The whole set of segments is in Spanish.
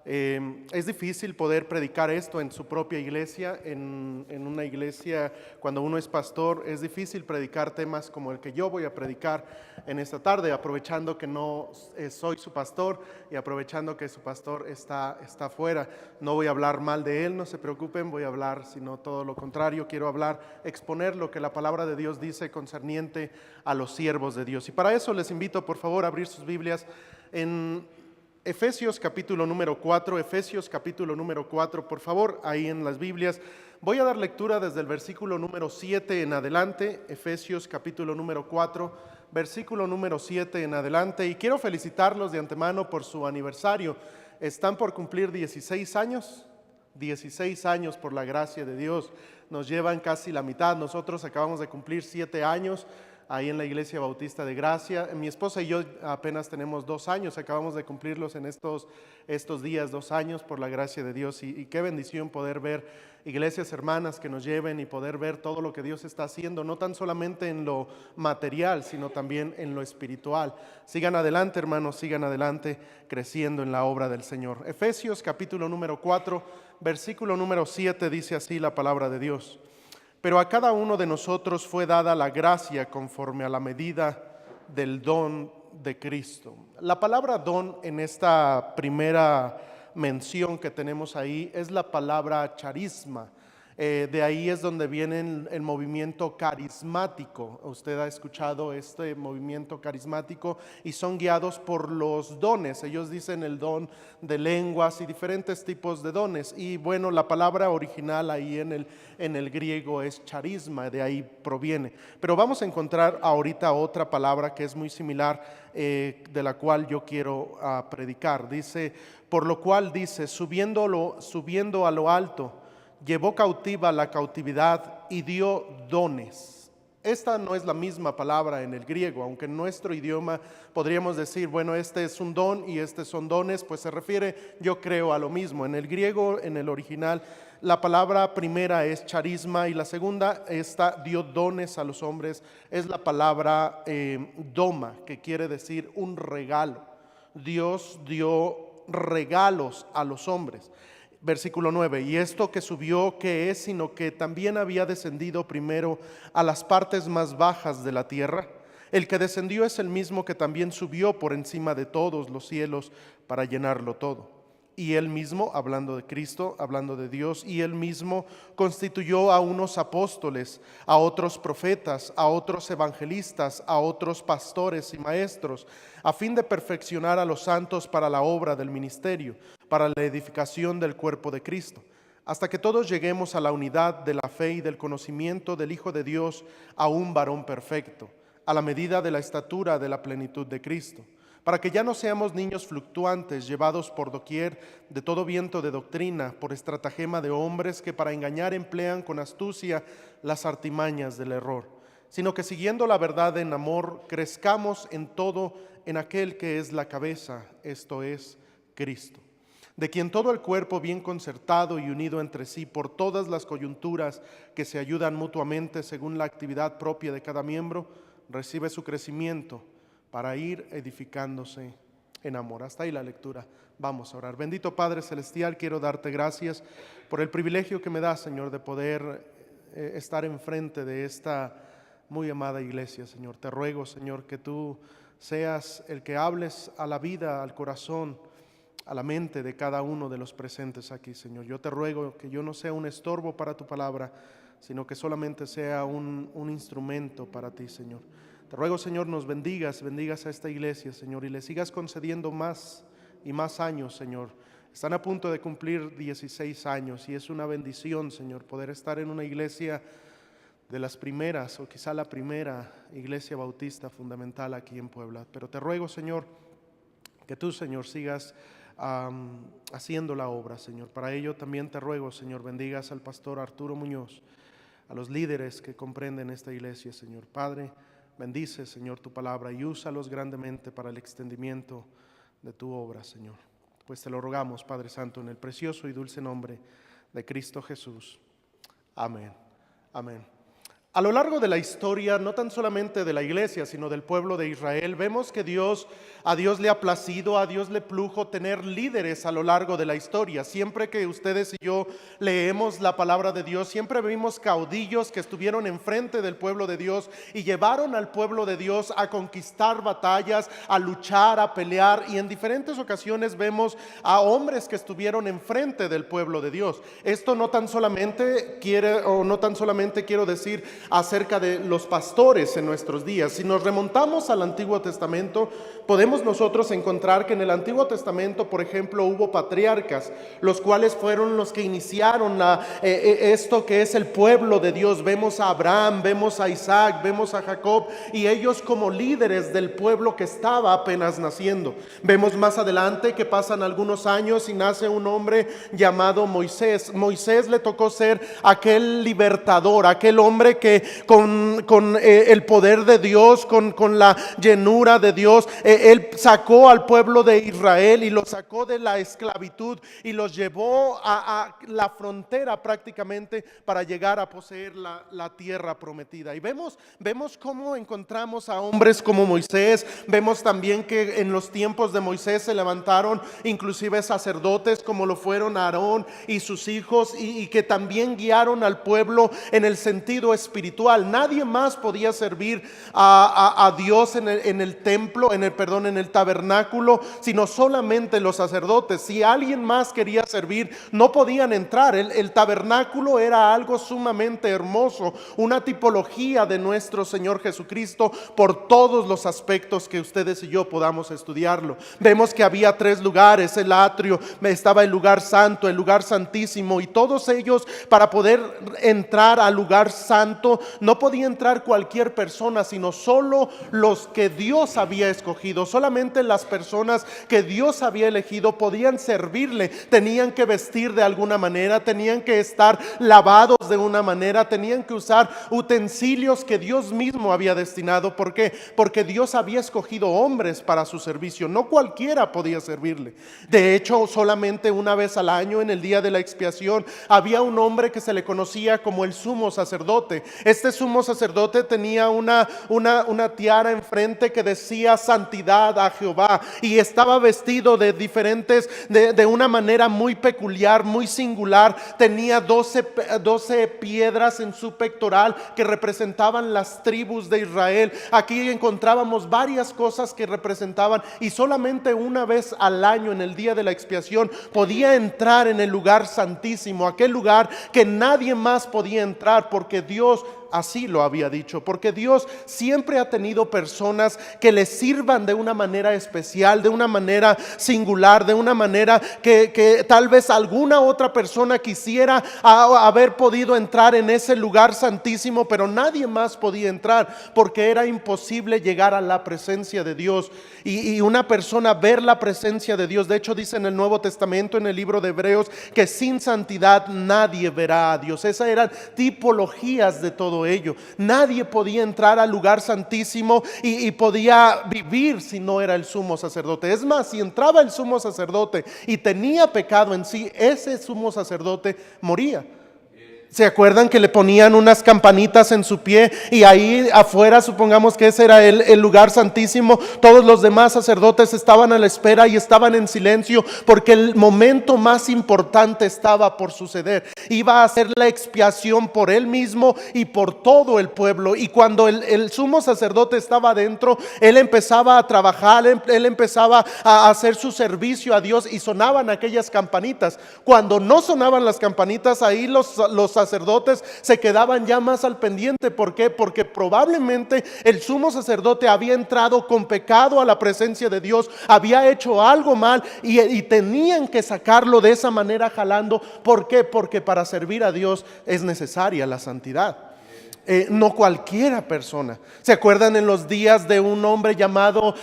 Es difícil poder predicar esto en su propia iglesia, en una iglesia cuando uno es pastor. Es difícil predicar temas como el que yo voy a predicar en esta tarde, aprovechando que no soy su pastor y aprovechando que su pastor está fuera. No voy a hablar mal de él, no se preocupen, voy a hablar sino todo lo contrario. Quiero exponer lo que la palabra de Dios dice concerniente a los siervos de Dios. Y para eso les invito por favor a abrir sus Biblias en Efesios capítulo número 4, Efesios capítulo número 4, por favor, ahí en las Biblias. Voy a dar lectura desde el versículo número 7 en adelante, Efesios capítulo número 4, versículo número 7 en adelante. Y quiero felicitarlos de antemano por su aniversario. Están por cumplir 16 años, 16 años por la gracia de Dios. Nos llevan casi la mitad. Nosotros acabamos de cumplir 7 años ahí en la Iglesia Bautista de Gracia. Mi esposa y yo apenas tenemos 2 años, acabamos de cumplirlos en estos días, 2 años por la gracia de Dios. Y qué bendición poder ver iglesias hermanas que nos lleven y poder ver todo lo que Dios está haciendo, no tan solamente en lo material, sino también en lo espiritual. Sigan adelante, hermanos, sigan adelante creciendo en la obra del Señor. Efesios capítulo número 4, versículo número 7 dice así la palabra de Dios: pero a cada uno de nosotros fue dada la gracia conforme a la medida del don de Cristo. La palabra don en esta primera mención que tenemos ahí es la palabra charisma. De ahí es donde viene el movimiento carismático. Usted ha escuchado este movimiento carismático y son guiados por los dones. Ellos dicen el don de lenguas y diferentes tipos de dones. Y bueno, la palabra original ahí en el griego es charisma, de ahí proviene. Pero vamos a encontrar ahorita otra palabra que es muy similar, de la cual yo quiero predicar. Dice, por lo cual dice, subiendo a lo alto, llevó cautiva la cautividad y dio dones. Esta no es la misma palabra en el griego, aunque en nuestro idioma podríamos decir, bueno, este es un don y estos son dones, pues se refiere, yo creo, a lo mismo. En el griego, en el original, la palabra primera es charisma y la segunda, esta dio dones a los hombres, es la palabra doma, que quiere decir un regalo. Dios dio regalos a los hombres. Versículo 9, y esto que subió, ¿qué es? Sino que también había descendido primero a las partes más bajas de la tierra. El que descendió es el mismo que también subió por encima de todos los cielos para llenarlo todo. Y él mismo, hablando de Cristo, hablando de Dios, y él mismo constituyó a unos apóstoles, a otros profetas, a otros evangelistas, a otros pastores y maestros, a fin de perfeccionar a los santos para la obra del ministerio, para la edificación del cuerpo de Cristo, hasta que todos lleguemos a la unidad de la fe y del conocimiento del Hijo de Dios, a un varón perfecto, a la medida de la estatura de la plenitud de Cristo, para que ya no seamos niños fluctuantes, llevados por doquier de todo viento de doctrina, por estratagema de hombres que para engañar emplean con astucia las artimañas del error, sino que siguiendo la verdad en amor, crezcamos en todo en aquel que es la cabeza, esto es, Cristo, de quien todo el cuerpo, bien concertado y unido entre sí por todas las coyunturas que se ayudan mutuamente según la actividad propia de cada miembro, recibe su crecimiento para ir edificándose en amor. Hasta ahí la lectura. Vamos a orar. Bendito Padre Celestial, quiero darte gracias por el privilegio que me das, Señor, de poder estar enfrente de esta muy amada iglesia, Señor. Te ruego, Señor, que tú seas el que hables a la vida, al corazón, a la mente de cada uno de los presentes aquí, Señor. Yo te ruego que yo no sea un estorbo para tu palabra, sino que solamente sea un instrumento para ti, Señor. Te ruego, Señor, nos bendigas a esta iglesia, Señor, y le sigas concediendo más y más años, Señor. Están a punto de cumplir 16 años y es una bendición, Señor, poder estar en una iglesia de las primeras, o quizá la primera iglesia bautista fundamental aquí en Puebla. Pero te ruego, Señor, que tú, Señor, sigas haciendo la obra, Señor. Para ello también te ruego, Señor, bendigas al pastor Arturo Muñoz, a los líderes que comprenden esta iglesia, Señor. Padre, bendice, Señor, tu palabra y úsalos grandemente para el extendimiento de tu obra, Señor. Pues te lo rogamos, Padre Santo, en el precioso y dulce nombre de Cristo Jesús. Amén. Amén. A lo largo de la historia, no tan solamente de la iglesia, sino del pueblo de Israel, vemos que a Dios le ha placido, a Dios le plujo tener líderes a lo largo de la historia. Siempre que ustedes y yo leemos la palabra de Dios, siempre vimos caudillos que estuvieron enfrente del pueblo de Dios y llevaron al pueblo de Dios a conquistar batallas, a luchar, a pelear, y en diferentes ocasiones vemos a hombres que estuvieron enfrente del pueblo de Dios. Esto no tan solamente quiero decir acerca de los pastores en nuestros días. Si nos remontamos al Antiguo Testamento, podemos nosotros encontrar que en el Antiguo Testamento, por ejemplo, hubo patriarcas, los cuales fueron los que iniciaron esto que es el pueblo de Dios. Vemos a Abraham, vemos a Isaac, vemos a Jacob, y ellos como líderes del pueblo que estaba apenas naciendo. Vemos más adelante que pasan algunos años y nace un hombre llamado Moisés. Moisés le tocó ser aquel libertador, aquel hombre que con el poder de Dios, con la llenura de Dios, él sacó al pueblo de Israel y lo sacó de la esclavitud y los llevó a la frontera prácticamente para llegar a poseer la tierra prometida. Y vemos cómo encontramos a hombres como Moisés. Vemos también que en los tiempos de Moisés se levantaron inclusive sacerdotes como lo fueron Aarón y sus hijos, y que también guiaron al pueblo en el sentido espiritual. Nadie más podía servir a Dios en el templo, en el tabernáculo, sino solamente los sacerdotes. Si alguien más quería servir, no podían entrar. El tabernáculo era algo sumamente hermoso, una tipología de nuestro Señor Jesucristo por todos los aspectos que ustedes y yo podamos estudiarlo. Vemos que había 3 lugares: el atrio, estaba el lugar santo, el lugar santísimo, y todos ellos, para poder entrar al lugar santo, no podía entrar cualquier persona, sino solo los que Dios había escogido. Solamente las personas que Dios había elegido podían servirle. Tenían que vestir de alguna manera, tenían que estar lavados de una manera, tenían que usar utensilios que Dios mismo había destinado. ¿Por qué? Porque Dios había escogido hombres para su servicio. No cualquiera podía servirle. De hecho, solamente una vez al año, en el día de la expiación, había un hombre que se le conocía como el sumo sacerdote. Este sumo sacerdote tenía una tiara enfrente que decía santidad a Jehová, y estaba vestido de una manera muy peculiar, muy singular. Tenía 12 piedras en su pectoral que representaban las tribus de Israel. Aquí encontrábamos varias cosas que representaban, y solamente una vez al año, en el día de la expiación, podía entrar en el lugar santísimo, aquel lugar que nadie más podía entrar, porque Dios así lo había dicho, porque Dios siempre ha tenido personas que le sirvan de una manera especial, de una manera singular, de una manera que tal vez alguna otra persona quisiera haber podido entrar en ese lugar santísimo, pero nadie más podía entrar, porque era imposible llegar a la presencia de Dios y una persona ver la presencia de Dios. De hecho, dice en el Nuevo Testamento, en el libro de Hebreos, que sin santidad nadie verá a Dios. Esas eran tipologías de todo ello. Nadie podía entrar al lugar santísimo y podía vivir si no era el sumo sacerdote. Es más, si entraba el sumo sacerdote y tenía pecado en sí, ese sumo sacerdote moría. ¿Se acuerdan que le ponían unas campanitas en su pie y ahí afuera, supongamos que ese era el lugar santísimo, todos los demás sacerdotes estaban a la espera y estaban en silencio, porque el momento más importante estaba por suceder? Iba a hacer la expiación por él mismo y por todo el pueblo. Y cuando el sumo sacerdote estaba adentro, él empezaba a trabajar, él empezaba a hacer su servicio a Dios, y sonaban aquellas campanitas. Cuando no sonaban las campanitas, ahí los sacerdotes se quedaban ya más al pendiente. ¿Por qué? Porque probablemente el sumo sacerdote había entrado con pecado a la presencia de Dios, había hecho algo mal, y tenían que sacarlo de esa manera, jalando. ¿Por qué? Porque para servir a Dios es necesaria la santidad. No cualquiera persona. ¿Se acuerdan en los días de un hombre llamado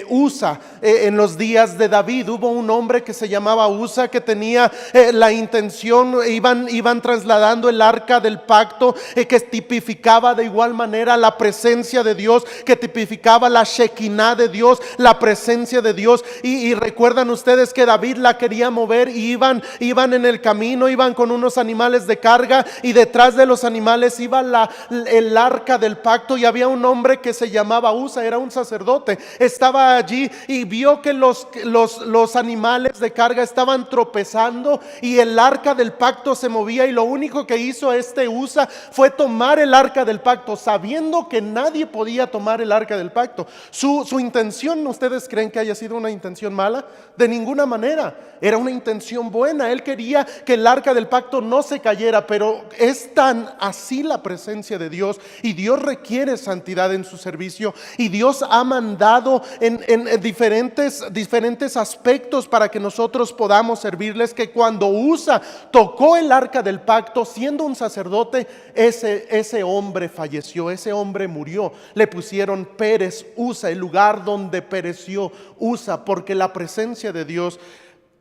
Usa? En los días de David hubo un hombre que se llamaba Usa, que tenía la intención, iban trasladando el arca del pacto, que tipificaba de igual manera la presencia de Dios, que tipificaba la Shekinah de Dios, la presencia de Dios. Y recuerdan ustedes que David la quería mover, y iban en el camino, iban con unos animales de carga, y detrás de los animales iba el arca del pacto y había un hombre que se llamaba Usa, era un sacerdote, estaba allí y vio que los animales de carga estaban tropezando y el arca del pacto se movía, y lo único que hizo este Usa fue tomar el arca del pacto, sabiendo que nadie podía tomar el arca del pacto. Su intención, ¿ustedes creen que haya sido una intención mala? De ninguna manera, era una intención buena. Él quería que el arca del pacto no se cayera, pero es tan así la presencia de Dios, y Dios requiere santidad en su servicio, y Dios ha mandado en diferentes aspectos para que nosotros podamos servirles, que cuando Usa tocó el arca del pacto siendo un sacerdote, ese hombre falleció, ese hombre murió. Le pusieron Pérez Usa, el lugar donde pereció Usa, porque la presencia de Dios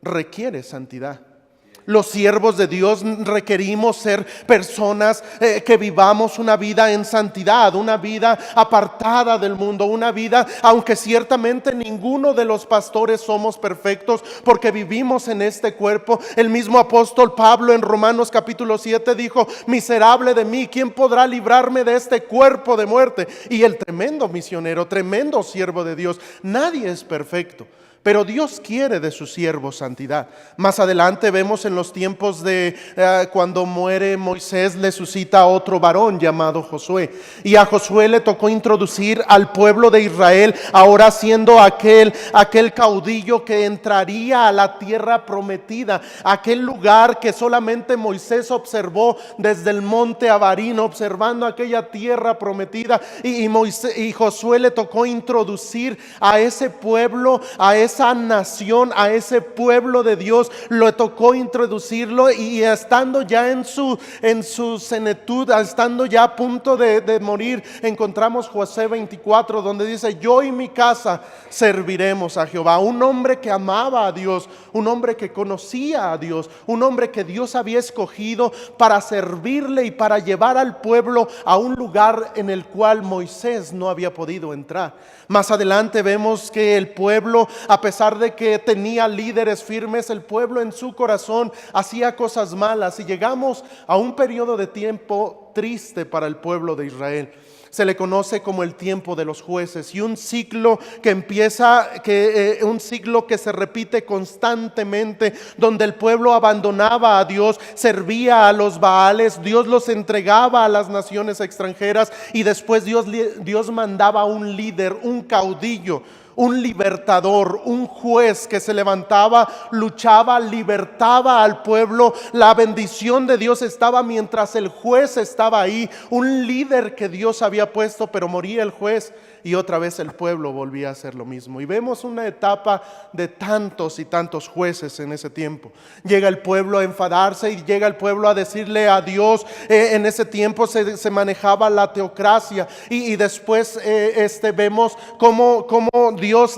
requiere santidad. Los siervos de Dios requerimos ser personas que vivamos una vida en santidad, una vida apartada del mundo, una vida, aunque ciertamente ninguno de los pastores somos perfectos, porque vivimos en este cuerpo. El mismo apóstol Pablo en Romanos capítulo 7 dijo: miserable de mí, ¿quién podrá librarme de este cuerpo de muerte? Y el tremendo misionero, tremendo siervo de Dios, nadie es perfecto, pero Dios quiere de sus siervos santidad. Más adelante vemos en los tiempos de cuando muere Moisés, le suscita a otro varón llamado Josué. Y a Josué le tocó introducir al pueblo de Israel, ahora siendo aquel caudillo que entraría a la tierra prometida, aquel lugar que solamente Moisés observó desde el monte Abarín, observando aquella tierra prometida. Y Josué le tocó introducir a ese pueblo, a esa nación, a ese pueblo de Dios, le tocó introducirlo, y estando ya en su senectud, estando ya a punto de morir, encontramos Josué 24, donde dice: yo y mi casa serviremos a Jehová. Un hombre que amaba a Dios, un hombre que conocía a Dios, un hombre que Dios había escogido para servirle y para llevar al pueblo a un lugar en el cual Moisés no había podido entrar. Más adelante vemos que el pueblo, a pesar de que tenía líderes firmes, el pueblo en su corazón hacía cosas malas, y llegamos a un periodo de tiempo triste para el pueblo de Israel. Se le conoce como el tiempo de los jueces, y un ciclo que empieza, un ciclo que se repite constantemente, donde el pueblo abandonaba a Dios, servía a los Baales, Dios los entregaba a las naciones extranjeras, y después Dios mandaba un líder, un caudillo, un libertador, un juez que se levantaba, luchaba, libertaba al pueblo. La bendición de Dios estaba mientras el juez estaba ahí, un líder que Dios había puesto, pero moría el juez y otra vez el pueblo volvía a hacer lo mismo. Y vemos una etapa de tantos y tantos jueces en ese tiempo. Llega el pueblo a enfadarse y llega el pueblo a decirle a Dios. En ese tiempo se manejaba la teocracia, y después vemos cómo Dios,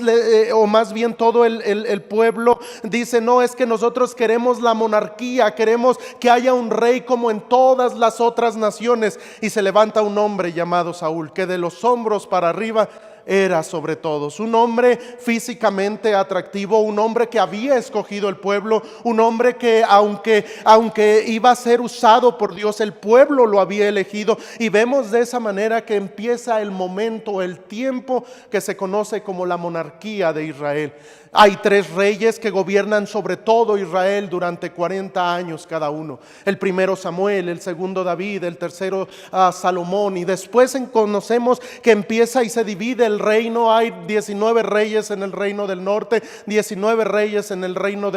o más bien todo el pueblo dice: no, es que nosotros queremos la monarquía, queremos que haya un rey como en todas las otras naciones. Y se levanta un hombre llamado Saúl, que de los hombros para arriba era sobre todos, un hombre físicamente atractivo, un hombre que había escogido el pueblo, un hombre que aunque iba a ser usado por Dios, el pueblo lo había elegido. Y vemos de esa manera que empieza el momento, el tiempo que se conoce como la monarquía de Israel. Hay 3 reyes que gobiernan sobre todo Israel durante 40 años cada uno. El primero Samuel, el segundo David, el tercero Salomón. Y después conocemos que empieza y se divide el reino. Hay 19 reyes en el reino del norte, 19 reyes en el reino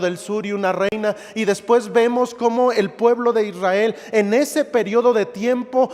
del sur, y una reina. Y después vemos cómo el pueblo de Israel en ese periodo de tiempo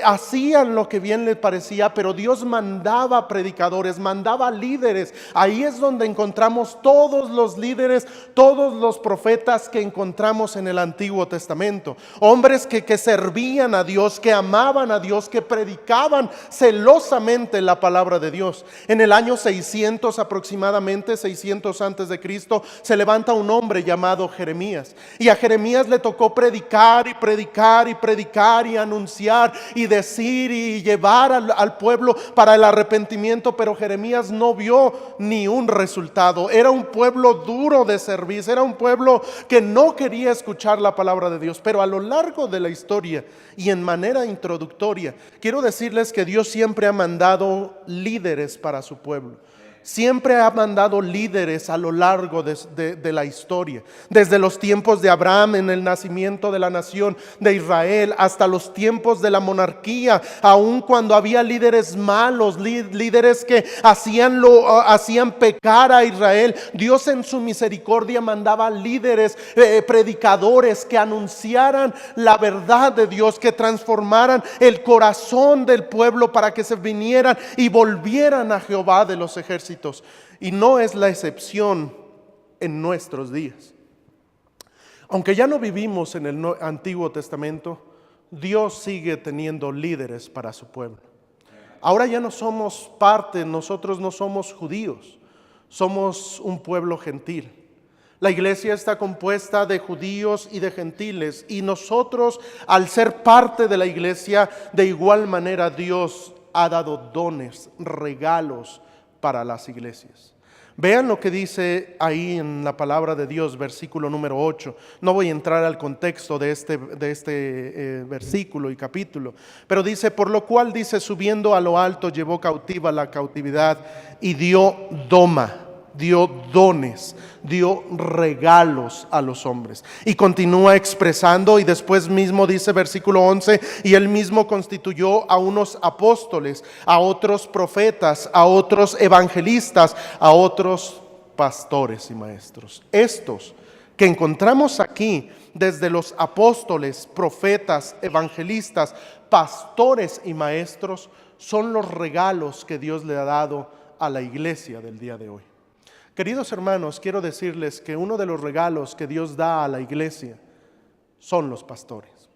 hacían lo que bien les parecía, pero Dios mandaba predicadores, mandaba líderes. Ahí es donde encontramos todos los líderes, todos los profetas que encontramos en el Antiguo Testamento. Hombres que servían a Dios, que amaban a Dios, que predicaban celosamente continuamente la palabra de Dios. En el año 600 aproximadamente, 600 antes de Cristo, se levanta un hombre llamado Jeremías. Y a Jeremías le tocó predicar y predicar y predicar y anunciar y decir y llevar al pueblo para el arrepentimiento, pero Jeremías no vio ni un resultado. Era un pueblo duro de servicio, era un pueblo que no quería escuchar la palabra de Dios. Pero a lo largo de la historia y en manera introductoria, quiero decirles que Dios siempre ha mandado líderes para su pueblo. Siempre ha mandado líderes a lo largo de la historia, desde los tiempos de Abraham en el nacimiento de la nación de Israel hasta los tiempos de la monarquía, aun cuando había líderes malos, líderes que hacían pecar a Israel. Dios en su misericordia mandaba líderes, predicadores que anunciaran la verdad de Dios, que transformaran el corazón del pueblo para que se vinieran y volvieran a Jehová de los ejércitos. Y no es la excepción en nuestros días. Aunque ya no vivimos en el Antiguo Testamento, Dios sigue teniendo líderes para su pueblo. Ahora ya no somos parte, nosotros no somos judíos, somos un pueblo gentil. La iglesia está compuesta de judíos y de gentiles, y nosotros, al ser parte de la iglesia, de igual manera Dios ha dado dones, regalos para las iglesias. Vean lo que dice ahí en la palabra de Dios, versículo número 8. No voy a entrar al contexto de este versículo y capítulo, pero dice: por lo cual dice, subiendo a lo alto, llevó cautiva la cautividad y dio dones, dio regalos a los hombres. Y continúa expresando, y después mismo dice versículo 11: y él mismo constituyó a unos apóstoles, a otros profetas, a otros evangelistas, a otros pastores y maestros. Estos que encontramos aquí, desde los apóstoles, profetas, evangelistas, pastores y maestros, son los regalos que Dios le ha dado a la iglesia del día de hoy. Queridos hermanos, quiero decirles que uno de los regalos que Dios da a la iglesia son los pastores.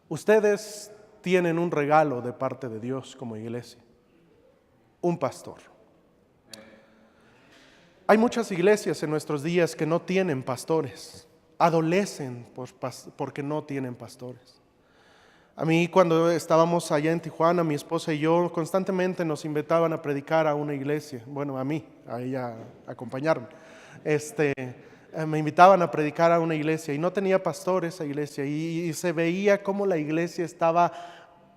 Ustedes tienen un regalo de parte de Dios como iglesia: un pastor. Hay muchas iglesias en nuestros días que no tienen pastores, adolecen porque no tienen pastores. A mí, cuando estábamos allá en Tijuana, mi esposa y yo, constantemente nos invitaban a predicar a una iglesia. Bueno, a ella a acompañarme. Me invitaban a predicar a una iglesia y no tenía pastor esa iglesia, y se veía cómo la iglesia estaba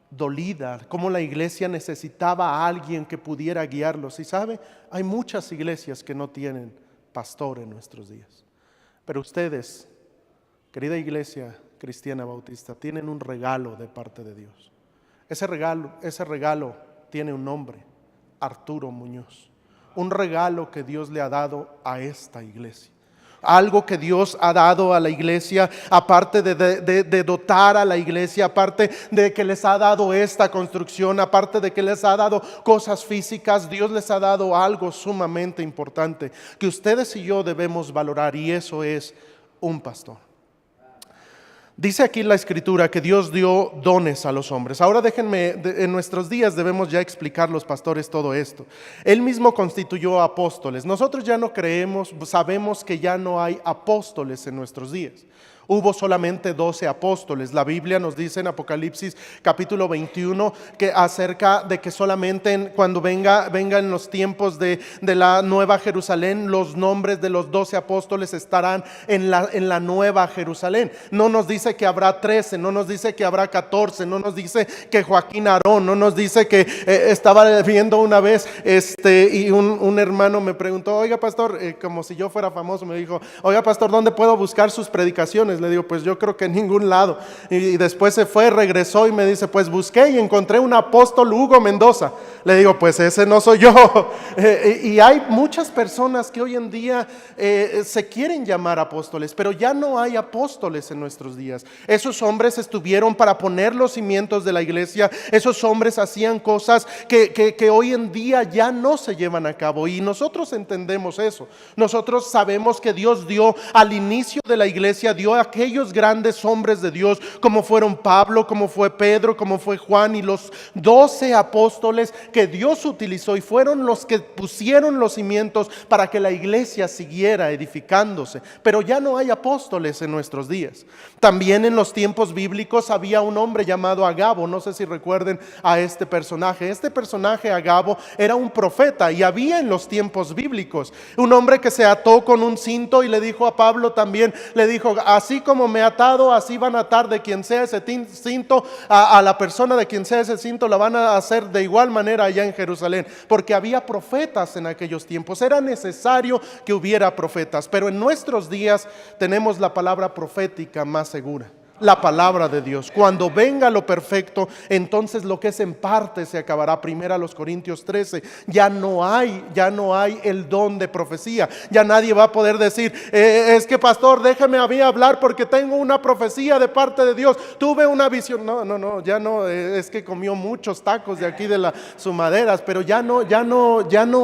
dolida, cómo la iglesia necesitaba a alguien que pudiera guiarlos. Y sabe, hay muchas iglesias que no tienen pastor en nuestros días. Pero ustedes, querida iglesia cristiana bautista, tienen un regalo de parte de Dios. Ese regalo tiene un nombre: Arturo Muñoz. Un regalo que Dios le ha dado a esta iglesia. Algo que Dios ha dado a la iglesia, aparte de dotar a la iglesia, aparte de que les ha dado esta construcción, aparte de que les ha dado cosas físicas, Dios les ha dado algo sumamente importante que ustedes y yo debemos valorar, y eso es un pastor. Dice aquí la escritura que Dios dio dones a los hombres. Ahora déjenme, en nuestros días debemos ya explicar los pastores todo esto. Él mismo constituyó apóstoles. Nosotros ya no creemos, sabemos que ya no hay apóstoles en nuestros días. Hubo solamente 12 apóstoles. La Biblia nos dice en Apocalipsis capítulo 21 que acerca de que solamente cuando vengan los tiempos de la nueva Jerusalén, los nombres de los 12 apóstoles estarán en la nueva Jerusalén. No nos dice que habrá 13, no nos dice que habrá 14, no nos dice que Joaquín Aarón, no nos dice que estaba viendo una vez y un hermano me preguntó: oiga pastor, como si yo fuera famoso, me dijo: oiga pastor, ¿dónde puedo buscar sus predicaciones? Le digo: pues yo creo que en ningún lado. Y después se fue, regresó y me dice: pues busqué y encontré un apóstol, Hugo Mendoza. Le digo: pues ese no soy yo. Y hay muchas personas que hoy en día se quieren llamar apóstoles, pero ya no hay apóstoles en nuestros días. Esos hombres estuvieron para poner los cimientos de la iglesia. Esos hombres hacían cosas que hoy en día ya no se llevan a cabo, y nosotros entendemos eso. Nosotros sabemos que Dios dio al inicio de la iglesia, dio aquellos grandes hombres de Dios, como fueron Pablo, como fue Pedro, como fue Juan y los 12 apóstoles que Dios utilizó y fueron los que pusieron los cimientos para que la iglesia siguiera edificándose. Pero ya no hay apóstoles en nuestros días. También en los tiempos bíblicos había un hombre llamado Agabo. No sé si recuerden a este personaje. Este personaje, Agabo, era un profeta y había en los tiempos bíblicos un hombre que se ató con un cinto y le dijo a Pablo también, le dijo: así como me he atado, así van a atar de quien sea ese cinto, a la persona de quien sea ese cinto la van a hacer de igual manera allá en Jerusalén, porque había profetas en aquellos tiempos. Era necesario que hubiera profetas, pero en nuestros días tenemos la palabra profética más segura, la palabra de Dios. Cuando venga lo perfecto, entonces lo que es en parte se acabará. Primera los Corintios 13, ya no hay el don de profecía. Ya nadie va a poder decir, es que pastor, déjeme a mí hablar porque tengo una profecía de parte de Dios, tuve una visión. No, ya no, es que comió muchos tacos de aquí de las Sumaderas, pero ya no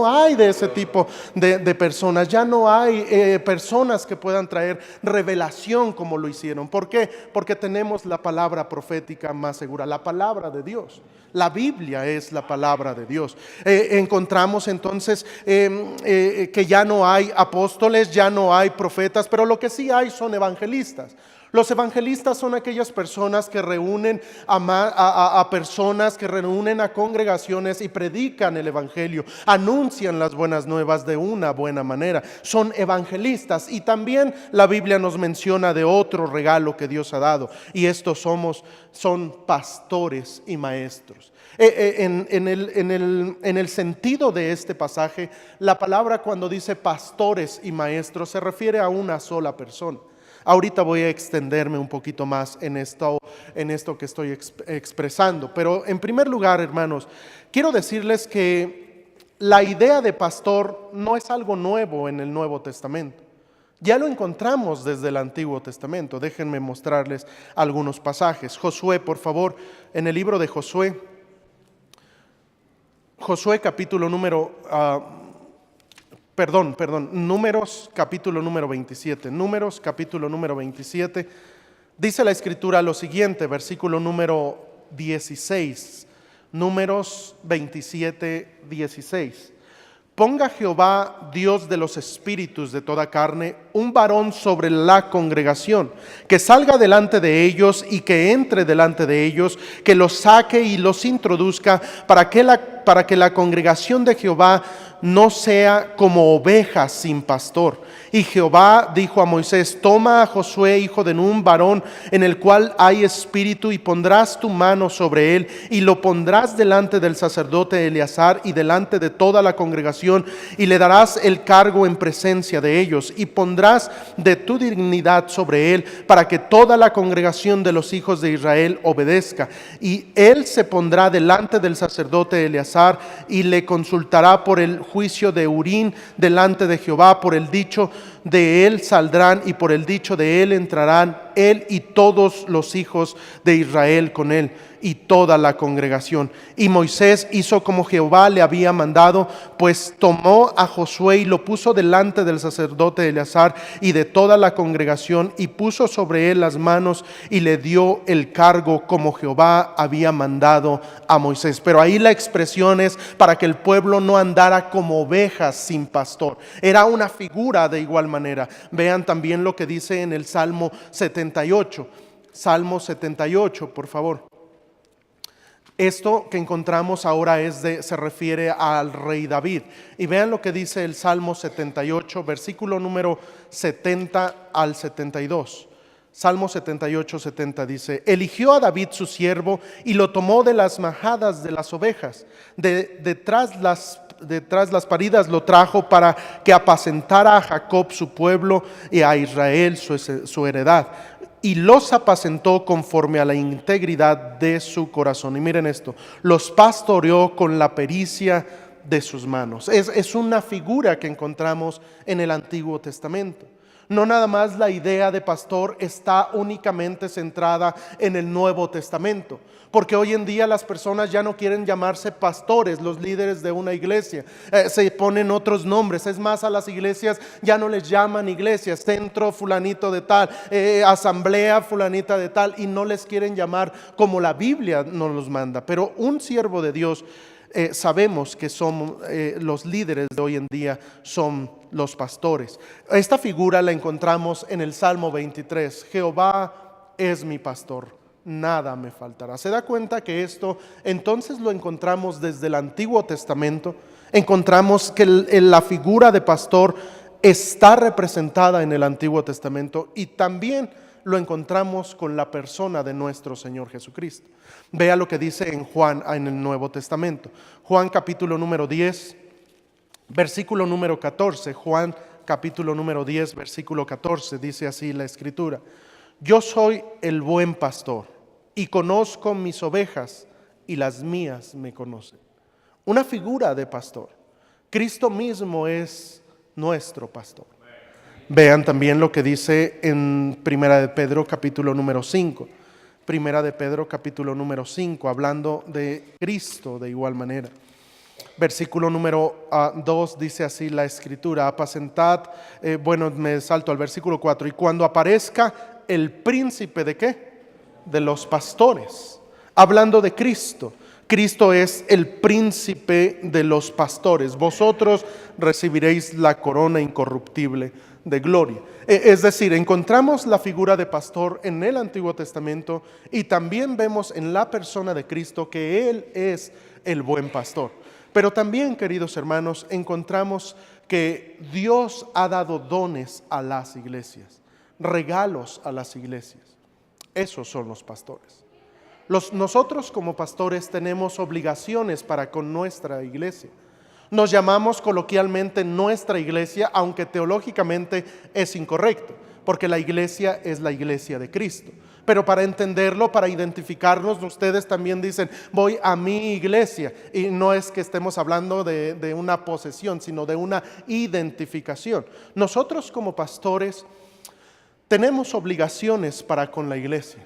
hay de ese tipo de personas. Ya no hay personas que puedan traer revelación como lo hicieron. ¿Por qué? Porque tenemos la palabra profética más segura, la palabra de Dios. La Biblia es la palabra de Dios. Encontramos entonces que ya no hay apóstoles, ya no hay profetas, pero lo que sí hay son evangelistas. Los evangelistas son aquellas personas que reúnen a personas, que reúnen a congregaciones y predican el evangelio, anuncian las buenas nuevas de una buena manera. Son evangelistas. Y también la Biblia nos menciona de otro regalo que Dios ha dado, y estos son pastores y maestros. En el sentido de este pasaje, la palabra cuando dice pastores y maestros se refiere a una sola persona. Ahorita voy a extenderme un poquito más en esto que estoy expresando. Pero en primer lugar, hermanos, quiero decirles que la idea de pastor no es algo nuevo en el Nuevo Testamento. Ya lo encontramos desde el Antiguo Testamento. Déjenme mostrarles algunos pasajes. Josué, por favor, en el libro de Josué. Josué capítulo Números capítulo número 27. Números capítulo número 27. Dice la Escritura lo siguiente, versículo número 16. Números 27, 16. Ponga Jehová, Dios de los espíritus de toda carne, un varón sobre la congregación, que salga delante de ellos y que entre delante de ellos, que los saque y los introduzca, para que la congregación de Jehová no sea como ovejas sin pastor. Y Jehová dijo a Moisés: toma a Josué, hijo de Nun, varón en el cual hay espíritu, y pondrás tu mano sobre él, y lo pondrás delante del sacerdote Eleazar y delante de toda la congregación, y le darás el cargo en presencia de ellos, y pondrás de tu dignidad sobre él, para que toda la congregación de los hijos de Israel obedezca. Y él se pondrá delante del sacerdote Eleazar y le consultará por el juicio de Urín delante de Jehová. Por el dicho de él saldrán y por el dicho de él entrarán, él y todos los hijos de Israel con él y toda la congregación. Y Moisés hizo como Jehová le había mandado, pues tomó a Josué y lo puso delante del sacerdote Eleazar y de toda la congregación, y puso sobre él las manos y le dio el cargo como Jehová había mandado a Moisés. Pero ahí la expresión es para que el pueblo no andara como ovejas sin pastor. Era una figura de igual manera. Vean también lo que dice en el Salmo 78. Salmo 78, por favor. Esto que encontramos ahora se refiere al rey David. Y vean lo que dice el Salmo 78, versículo número 70 al 72. Salmo 78, 70 dice: eligió a David su siervo y lo tomó de las majadas de las ovejas. Detrás las paridas lo trajo para que apacentara a Jacob su pueblo y a Israel su heredad. Y los apacentó conforme a la integridad de su corazón. Y miren esto: los pastoreó con la pericia de sus manos. Es una figura que encontramos en el Antiguo Testamento. No nada más la idea de pastor está únicamente centrada en el Nuevo Testamento, porque hoy en día las personas ya no quieren llamarse pastores, los líderes de una iglesia, se ponen otros nombres. Es más, a las iglesias ya no les llaman iglesias, centro fulanito de tal, asamblea fulanita de tal, y no les quieren llamar como la Biblia nos los manda. Pero un siervo de Dios, sabemos que son los líderes de hoy en día, son los pastores. Esta figura la encontramos en el Salmo 23. Jehová es mi pastor, nada me faltará. ¿Se da cuenta que esto entonces lo encontramos desde el Antiguo Testamento? Encontramos que la figura de pastor está representada en el Antiguo Testamento, y también lo encontramos con la persona de nuestro Señor Jesucristo. Vea lo que dice en Juan, en el Nuevo Testamento. Juan capítulo número 10, versículo número 14. Juan capítulo número 10, versículo 14, dice así la Escritura: yo soy el buen pastor y conozco mis ovejas, y las mías me conocen. Una figura de pastor. Cristo mismo es nuestro pastor. Vean también lo que dice en Primera de Pedro capítulo número 5. Primera de Pedro capítulo número 5, hablando de Cristo de igual manera. Versículo número 2 dice así la Escritura: apacentad, me salto al versículo 4. Y cuando aparezca el príncipe ¿de qué? De los pastores. Hablando de Cristo. Cristo es el príncipe de los pastores. Vosotros recibiréis la corona incorruptible de gloria. Es decir, encontramos la figura de pastor en el Antiguo Testamento, y también vemos en la persona de Cristo que Él es el buen pastor. Pero también, queridos hermanos, encontramos que Dios ha dado dones a las iglesias, regalos a las iglesias. Esos son los pastores. Nosotros como pastores tenemos obligaciones para con nuestra iglesia. Nos llamamos coloquialmente nuestra iglesia, aunque teológicamente es incorrecto, porque la iglesia es la iglesia de Cristo. Pero para entenderlo, para identificarnos, ustedes también dicen: voy a mi iglesia. Y no es que estemos hablando de una posesión, sino de una identificación. Nosotros como pastores tenemos obligaciones para con la iglesia.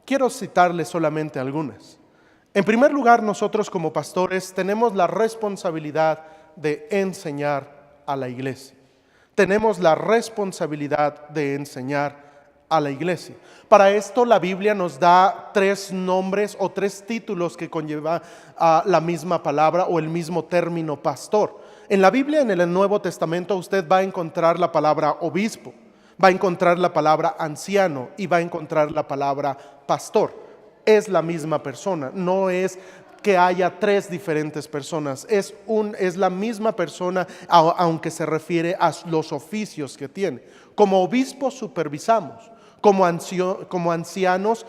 Quiero citarles solamente algunas. En primer lugar, nosotros como pastores tenemos la responsabilidad de enseñar a la iglesia. Tenemos la responsabilidad de enseñar a la iglesia. Para esto la Biblia nos da 3 nombres o 3 títulos que conlleva la misma palabra o el mismo término pastor. En la Biblia, en el Nuevo Testamento, usted va a encontrar la palabra obispo, va a encontrar la palabra anciano y va a encontrar la palabra pastor. Es la misma persona, no es que haya 3 diferentes personas, es la misma persona, aunque se refiere a los oficios que tiene. Como obispos supervisamos, como ancianos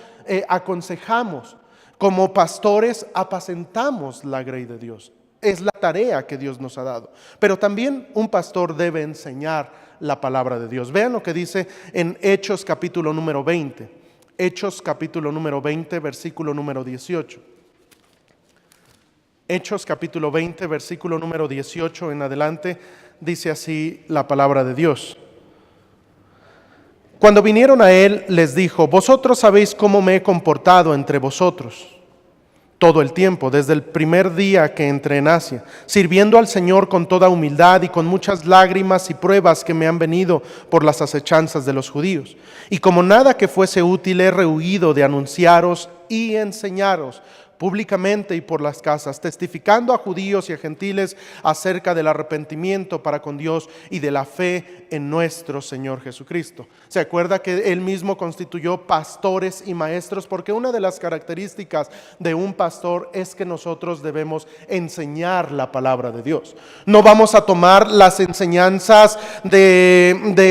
aconsejamos, como pastores apacentamos la grey de Dios. Es la tarea que Dios nos ha dado. Pero también un pastor debe enseñar la palabra de Dios. Vean lo que dice en Hechos capítulo número 20. Hechos capítulo número 20, versículo número 18. Hechos capítulo 20, versículo número 18 en adelante, dice así la palabra de Dios. Cuando vinieron a él, les dijo: vosotros sabéis cómo me he comportado entre vosotros todo el tiempo, desde el primer día que entré en Asia, sirviendo al Señor con toda humildad y con muchas lágrimas y pruebas que me han venido por las acechanzas de los judíos. Y como nada que fuese útil, he rehuido de anunciaros y enseñaros públicamente y por las casas, testificando a judíos y a gentiles acerca del arrepentimiento para con Dios y de la fe en nuestro Señor Jesucristo. ¿Se acuerda que él mismo constituyó pastores y maestros? Porque una de las características de un pastor es que nosotros debemos enseñar la palabra de Dios. No vamos a tomar las enseñanzas de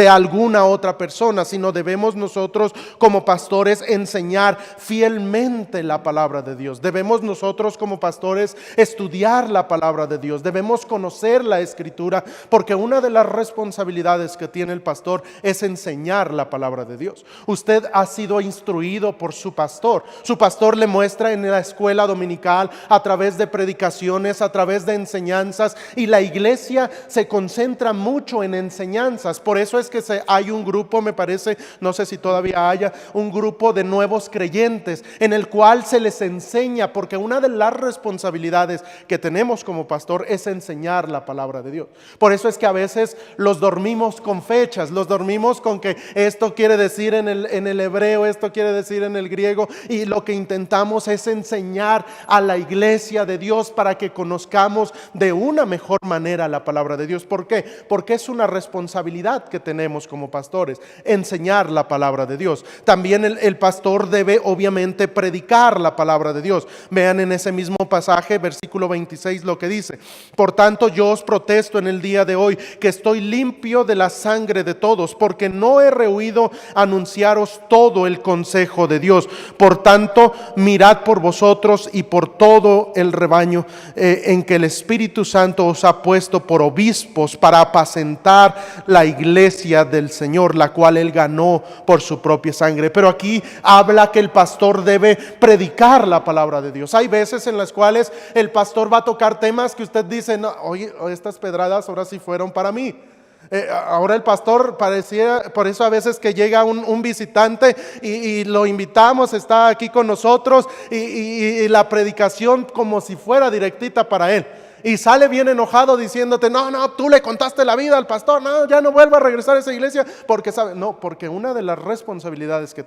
alguna otra persona, sino debemos nosotros como pastores enseñar fielmente dice la palabra de Dios. Debemos nosotros como pastores estudiar la palabra de Dios. Debemos conocer la Escritura, porque una de las responsabilidades que tiene el pastor es enseñar la palabra de Dios. Usted ha sido instruido por su pastor. Su pastor le muestra en la escuela dominical, a través de predicaciones, a través de enseñanzas, y la iglesia se concentra mucho en enseñanzas. Por eso es que hay un grupo, me parece, no sé si todavía haya, un grupo de nuevos creyentes en el cual se les enseña, porque una de las responsabilidades que tenemos como pastor es enseñar la palabra de Dios. Por eso es que a veces los dormimos con fechas, los dormimos con que esto quiere decir en el hebreo, esto quiere decir en el griego, y lo que intentamos es enseñar a la iglesia de Dios para que conozcamos de una mejor manera la palabra de Dios. ¿Por qué? Porque es una responsabilidad que tenemos como pastores, enseñar la palabra de Dios. También el pastor debe obviamente predicar la palabra de Dios. Vean en ese mismo pasaje, versículo 26, lo que dice: por tanto yo os protesto en el día de hoy que estoy limpio de la sangre de todos, porque no he rehuido anunciaros todo el consejo de Dios. Por tanto, mirad por vosotros y por todo el rebaño en que el Espíritu Santo os ha puesto por obispos para apacentar la iglesia del Señor, la cual Él ganó por su propia sangre. Pero aquí habla que el pastor debe predicar la palabra de Dios. Hay veces en las cuales el pastor va a tocar temas que usted dice: no, oye, estas pedradas ahora sí fueron para mí. Ahora el pastor parecía, por eso a veces que llega un visitante y lo invitamos, está aquí con nosotros, y la predicación como si fuera directita para él, y sale bien enojado diciéndote: no, tú le contaste la vida al pastor, no, ya no vuelva a regresar a esa iglesia, porque sabe. No, porque una de las responsabilidades que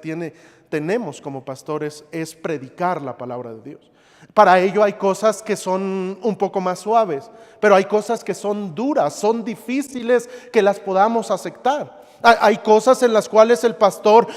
tenemos como pastores es predicar la palabra de Dios. Para ello hay cosas que son un poco más suaves, pero hay cosas que son duras, son difíciles que las podamos aceptar. Hay cosas en las cuales el pastor,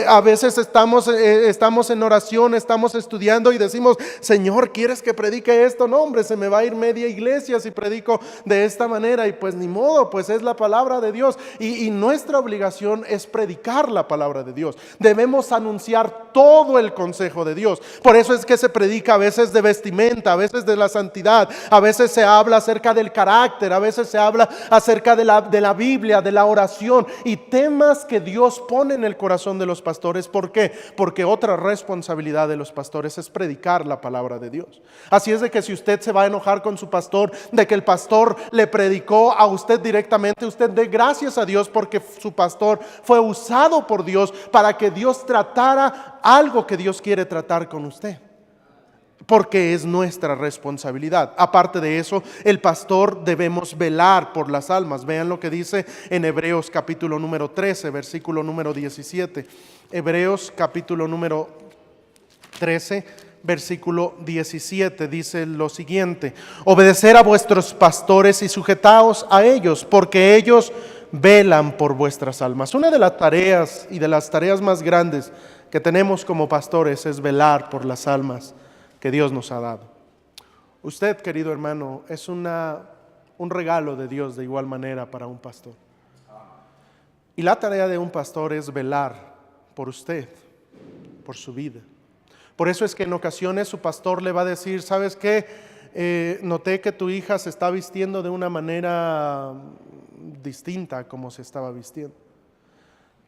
a veces estamos en oración, estamos estudiando y decimos: Señor, ¿quieres que predique esto? No, hombre, se me va a ir media iglesia si predico de esta manera. Y pues ni modo, pues es la palabra de Dios, y nuestra obligación es predicar la palabra de Dios. Debemos anunciar todo el consejo de Dios. Por eso es que se predica a veces de vestimenta, a veces de la santidad, a veces se habla acerca del carácter, a veces se habla acerca de la Biblia, de la oración, y temas que Dios pone en el corazón de los pastores. ¿Por qué? Porque otra responsabilidad de los pastores es predicar la palabra de Dios. Así es de que si usted se va a enojar con su pastor de que el pastor le predicó a usted directamente, usted dé gracias a Dios porque su pastor fue usado por Dios para que Dios tratara algo que Dios quiere tratar con usted, porque es nuestra responsabilidad. Aparte de eso, el pastor debemos velar por las almas. Vean lo que dice en Hebreos capítulo número 13, versículo número 17. Hebreos capítulo número 13, versículo 17, dice lo siguiente: obedecer a vuestros pastores y sujetaos a ellos, porque ellos velan por vuestras almas. Una de las tareas y de las tareas más grandes que tenemos como pastores es velar por las almas que Dios nos ha dado. Usted, querido hermano, es un regalo de Dios de igual manera para un pastor. Y la tarea de un pastor es velar por usted, por su vida. Por eso es que en ocasiones su pastor le va a decir: ¿sabes qué? Noté que tu hija se está vistiendo de una manera distinta a como se estaba vistiendo.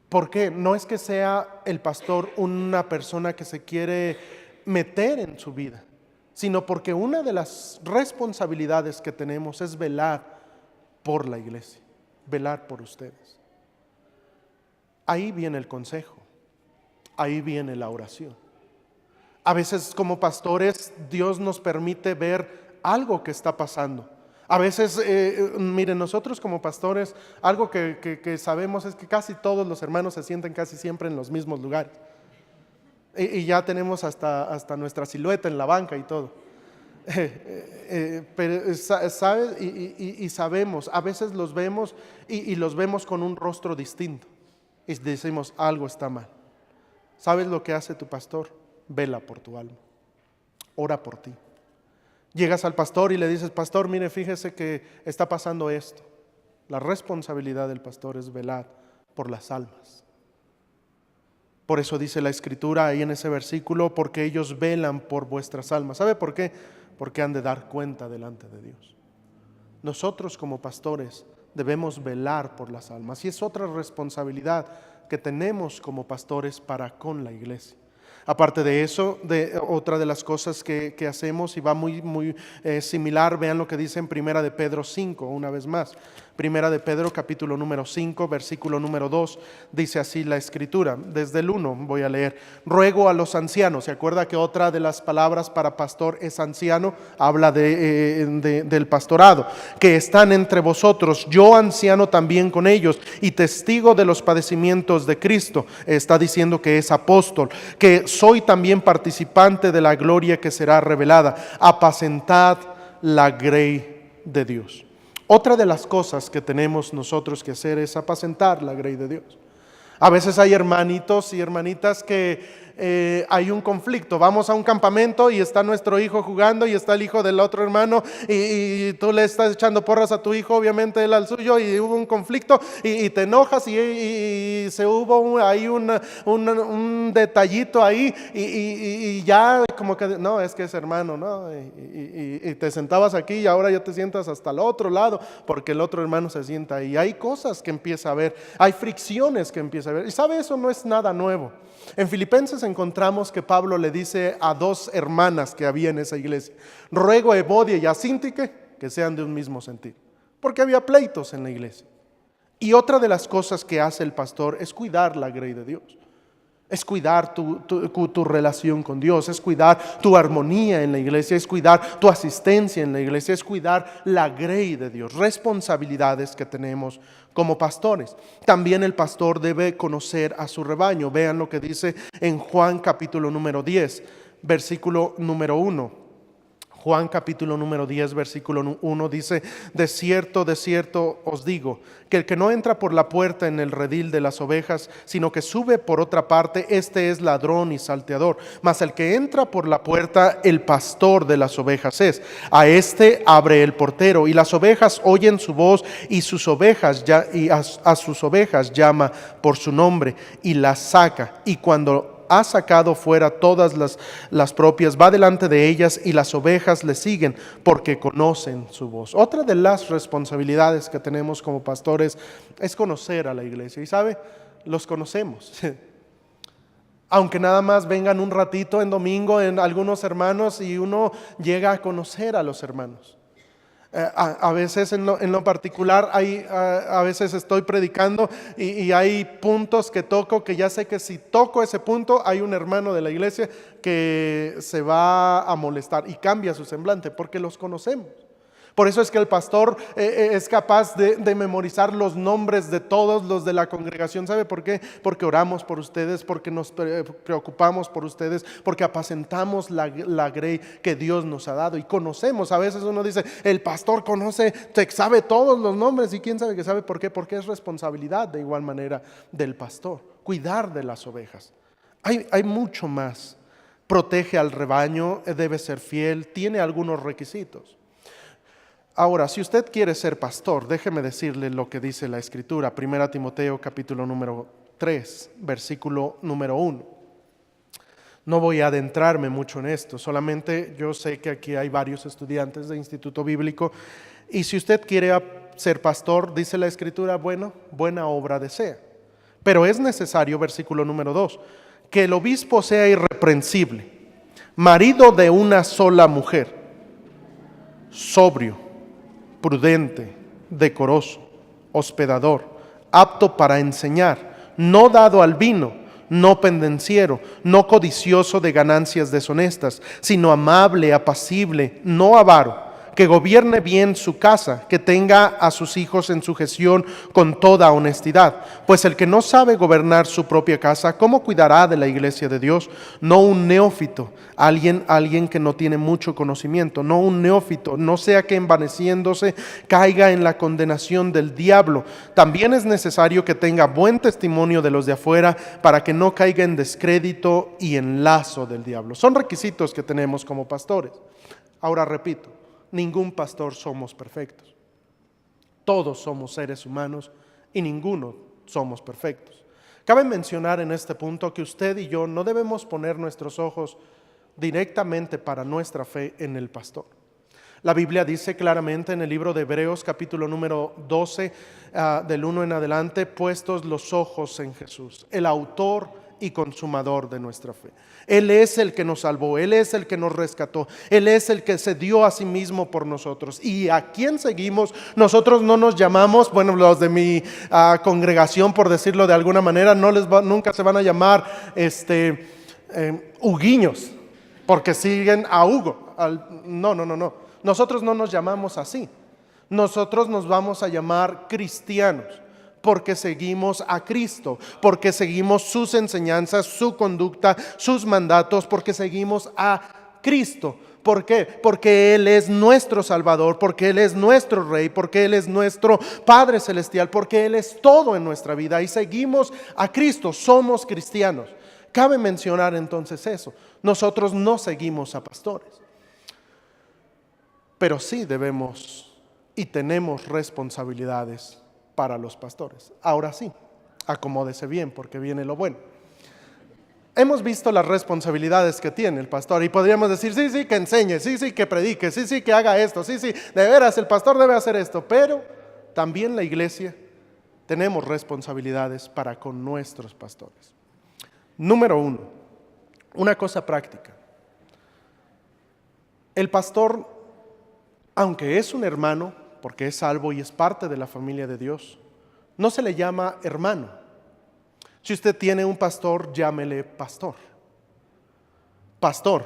¿Por qué? No es que sea el pastor una persona que se quiere meter en su vida, sino porque una de las responsabilidades que tenemos es velar por la iglesia, velar por ustedes. Ahí viene el consejo, ahí viene la oración. A veces como pastores Dios nos permite ver algo que está pasando. A veces, miren, nosotros como pastores, algo que sabemos es que casi todos los hermanos se sienten casi siempre en los mismos lugares. Y ya tenemos hasta nuestra silueta en la banca y todo. Pero ¿sabes? Y sabemos, a veces los vemos y los vemos con un rostro distinto. Y decimos: algo está mal. ¿Sabes lo que hace tu pastor? Vela por tu alma. Ora por ti. Llegas al pastor y le dices: pastor, mire, fíjese que está pasando esto. La responsabilidad del pastor es velar por las almas. Por eso dice la Escritura ahí en ese versículo, porque ellos velan por vuestras almas. ¿Sabe por qué? Porque han de dar cuenta delante de Dios. Nosotros como pastores debemos velar por las almas, y es otra responsabilidad que tenemos como pastores para con la iglesia. Aparte de eso, otra de las cosas que hacemos, y va muy similar, vean lo que dice en Primera de Pedro 5, una vez más. Primera de Pedro capítulo número 5, versículo número 2, dice así la Escritura. Desde el 1 voy a leer: ruego a los ancianos. ¿Se acuerda que otra de las palabras para pastor es anciano? Habla del pastorado. Que están entre vosotros, yo anciano también con ellos, y testigo de los padecimientos de Cristo. Está diciendo que es apóstol, que soy también participante de la gloria que será revelada. Apacentad la grey de Dios. Otra de las cosas que tenemos nosotros que hacer es apacentar la grey de Dios. A veces hay hermanitos y hermanitas que hay un conflicto. Vamos a un campamento y está nuestro hijo jugando y está el hijo del otro hermano y tú le estás echando porras a tu hijo, obviamente él al suyo, y hubo un conflicto y te enojas y se hubo ahí un detallito ahí y ya como que no, es que es hermano, ¿no? Y te sentabas aquí y ahora ya te sientas hasta el otro lado porque el otro hermano se sienta ahí. Hay cosas que empieza a haber, hay fricciones que empieza a haber, y sabe, eso no es nada nuevo. En Filipenses encontramos que Pablo le dice a dos hermanas que había en esa iglesia: ruego a Evodia y a Síntique que sean de un mismo sentir, porque había pleitos en la iglesia. Y otra de las cosas que hace el pastor es cuidar la grey de Dios, es cuidar tu relación con Dios, es cuidar tu armonía en la iglesia, es cuidar tu asistencia en la iglesia, es cuidar la grey de Dios. Responsabilidades que tenemos como pastores. También el pastor debe conocer a su rebaño. Vean lo que dice en Juan capítulo número 10, versículo número 1. Juan capítulo número 10, versículo 1 dice: de cierto os digo, que el que no entra por la puerta en el redil de las ovejas, sino que sube por otra parte, este es ladrón y salteador. Mas el que entra por la puerta, el pastor de las ovejas es. A este abre el portero, y las ovejas oyen su voz, y a sus ovejas llama por su nombre, y las saca. Y cuando ha sacado fuera todas las propias, va delante de ellas, y las ovejas le siguen porque conocen su voz. Otra de las responsabilidades que tenemos como pastores es conocer a la iglesia. Y sabe, los conocemos. Aunque nada más vengan un ratito en domingo en algunos hermanos y uno llega a conocer a los hermanos. A veces en lo particular a veces estoy predicando y hay puntos que toco que ya sé que si toco ese punto hay un hermano de la iglesia que se va a molestar y cambia su semblante porque los conocemos. Por eso es que el pastor es capaz de memorizar los nombres de todos los de la congregación. ¿Sabe por qué? Porque oramos por ustedes, porque nos preocupamos por ustedes, porque apacentamos la grey que Dios nos ha dado y conocemos. A veces uno dice, el pastor conoce, sabe todos los nombres, y quién sabe que sabe por qué, porque es responsabilidad de igual manera del pastor, cuidar de las ovejas. Hay mucho más. Protege al rebaño, debe ser fiel, tiene algunos requisitos. Ahora, si usted quiere ser pastor, déjeme decirle lo que dice la Escritura. 1 Timoteo capítulo número 3, versículo número 1. No voy a adentrarme mucho en esto, solamente yo sé que aquí hay varios estudiantes de Instituto Bíblico, y si usted quiere ser pastor, dice la Escritura, bueno, buena obra desea. Pero es necesario, versículo número 2, que el obispo sea irreprensible, marido de una sola mujer, sobrio, prudente, decoroso, hospedador, apto para enseñar, no dado al vino, no pendenciero, no codicioso de ganancias deshonestas, sino amable, apacible, no avaro, que gobierne bien su casa, que tenga a sus hijos en sujeción con toda honestidad. Pues el que no sabe gobernar su propia casa, ¿cómo cuidará de la iglesia de Dios? No un neófito, alguien que no tiene mucho conocimiento, no un neófito, no sea que envaneciéndose caiga en la condenación del diablo. También es necesario que tenga buen testimonio de los de afuera, para que no caiga en descrédito y en lazo del diablo. Son requisitos que tenemos como pastores. Ahora repito, ningún pastor somos perfectos. Todos somos seres humanos y ninguno somos perfectos. Cabe mencionar en este punto que usted y yo no debemos poner nuestros ojos directamente para nuestra fe en el pastor. La Biblia dice claramente en el libro de Hebreos capítulo número 12, del 1 en adelante, puestos los ojos en Jesús, el autor y consumador de nuestra fe. Él es el que nos salvó, Él es el que nos rescató, Él es el que se dio a sí mismo por nosotros. ¿Y a quién seguimos? Nosotros no nos llamamos, bueno, los de mi congregación, por decirlo de alguna manera, nunca se van a llamar Huguiños, porque siguen a Hugo. No. Nosotros no nos llamamos así. Nosotros nos vamos a llamar cristianos porque seguimos a Cristo, porque seguimos sus enseñanzas, su conducta, sus mandatos, porque seguimos a Cristo. ¿Por qué? Porque Él es nuestro Salvador, porque Él es nuestro Rey, porque Él es nuestro Padre Celestial, porque Él es todo en nuestra vida y seguimos a Cristo, somos cristianos. Cabe mencionar entonces eso, nosotros no seguimos a pastores, pero sí debemos y tenemos responsabilidades para los pastores. Ahora sí, acomódese bien porque viene lo bueno. Hemos visto las responsabilidades que tiene el pastor y podríamos decir, sí, que enseñe, sí, que predique, sí, que haga esto, sí, de veras el pastor debe hacer esto, pero también la iglesia tenemos responsabilidades para con nuestros pastores. Número 1, una cosa práctica. El pastor, aunque es un hermano, porque es salvo y es parte de la familia de Dios, no se le llama hermano. Si usted tiene un pastor, llámele pastor. Pastor.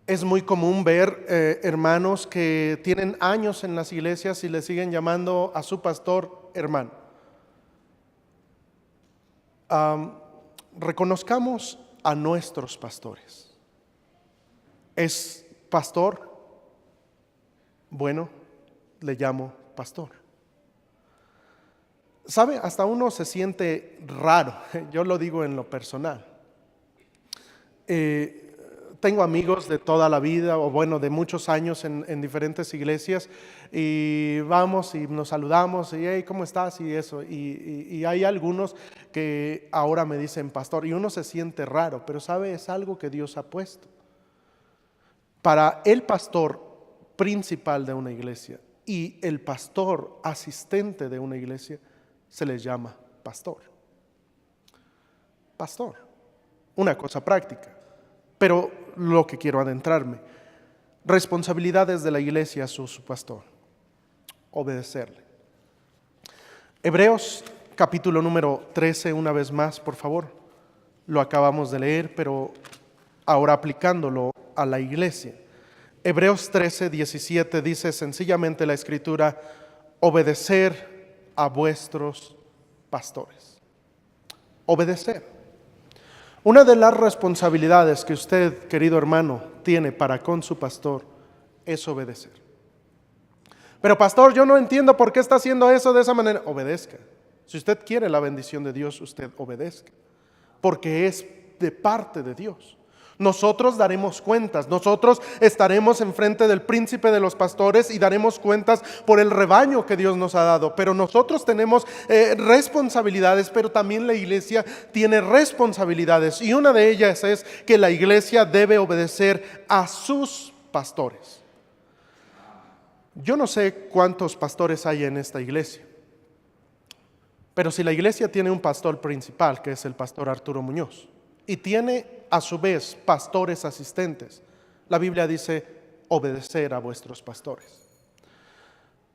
Es muy común ver hermanos que tienen años en las iglesias y le siguen llamando a su pastor hermano. Reconozcamos a nuestros pastores. ¿Es pastor? Bueno, le llamo pastor. ¿Sabe? Hasta uno se siente raro, yo lo digo en lo personal. Tengo amigos de toda la vida, o bueno, de muchos años en diferentes iglesias, y vamos y nos saludamos, y hey, ¿cómo estás? Y eso, y hay algunos que ahora me dicen pastor, y uno se siente raro, pero ¿sabe? Es algo que Dios ha puesto. Para el pastor principal de una iglesia y el pastor asistente de una iglesia, se les llama pastor. Pastor, una cosa práctica, pero lo que quiero adentrarme, responsabilidades de la iglesia a su pastor, obedecerle. Hebreos capítulo número 13, una vez más, por favor, lo acabamos de leer, pero ahora aplicándolo a la iglesia. Hebreos 13, 17 dice sencillamente la escritura, obedecer a vuestros pastores. Obedecer. Una de las responsabilidades que usted, querido hermano, tiene para con su pastor es obedecer. Pero pastor, yo no entiendo por qué está haciendo eso de esa manera. Obedezca. Si usted quiere la bendición de Dios, usted obedezca, porque es de parte de Dios. Nosotros daremos cuentas, nosotros estaremos enfrente del príncipe de los pastores y daremos cuentas por el rebaño que Dios nos ha dado. Pero nosotros tenemos responsabilidades, pero también la iglesia tiene responsabilidades. Y una de ellas es que la iglesia debe obedecer a sus pastores. Yo no sé cuántos pastores hay en esta iglesia, pero si la iglesia tiene un pastor principal, que es el pastor Arturo Muñoz, y tiene a su vez pastores asistentes, la Biblia dice obedecer a vuestros pastores.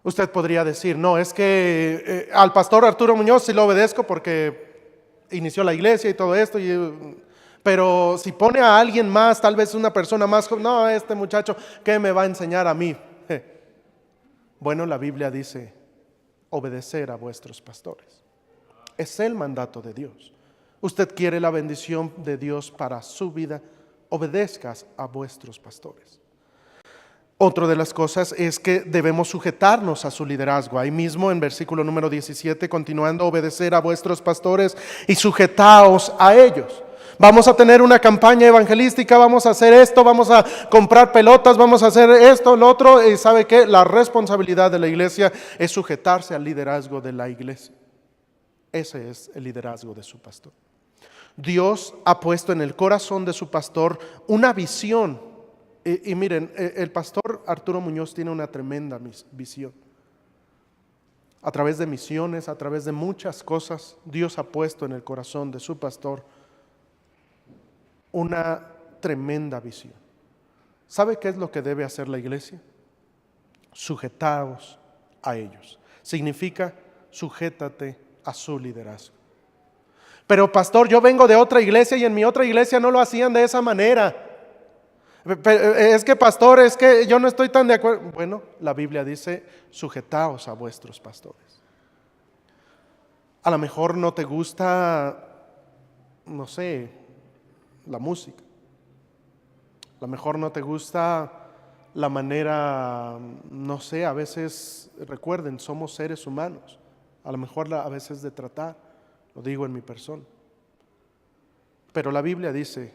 Usted podría decir, no, es que al pastor Arturo Muñoz sí lo obedezco porque inició la iglesia y todo esto, pero si pone a alguien más, tal vez una persona más joven, no, este muchacho, ¿qué me va a enseñar a mí? Bueno, la Biblia dice obedecer a vuestros pastores. Es el mandato de Dios. Usted quiere la bendición de Dios para su vida, obedezcas a vuestros pastores. Otra de las cosas es que debemos sujetarnos a su liderazgo. Ahí mismo en versículo número 17, continuando, obedecer a vuestros pastores y sujetaos a ellos. Vamos a tener una campaña evangelística, vamos a hacer esto, vamos a comprar pelotas, vamos a hacer esto, lo otro. Y ¿sabe qué? La responsabilidad de la iglesia es sujetarse al liderazgo de la iglesia. Ese es el liderazgo de su pastor. Dios ha puesto en el corazón de su pastor una visión. Y miren, el pastor Arturo Muñoz tiene una tremenda visión. A través de misiones, a través de muchas cosas, Dios ha puesto en el corazón de su pastor una tremenda visión. ¿Sabe qué es lo que debe hacer la iglesia? Sujetaos a ellos. Significa, sujétate a su liderazgo. Pero pastor, yo vengo de otra iglesia y en mi otra iglesia no lo hacían de esa manera. Es que pastor, es que yo no estoy tan de acuerdo. Bueno, la Biblia dice, sujetaos a vuestros pastores. A lo mejor no te gusta, no sé, la música. A lo mejor no te gusta la manera, no sé, a veces, recuerden, somos seres humanos. A lo mejor a veces de tratar, lo digo en mi persona. Pero la Biblia dice,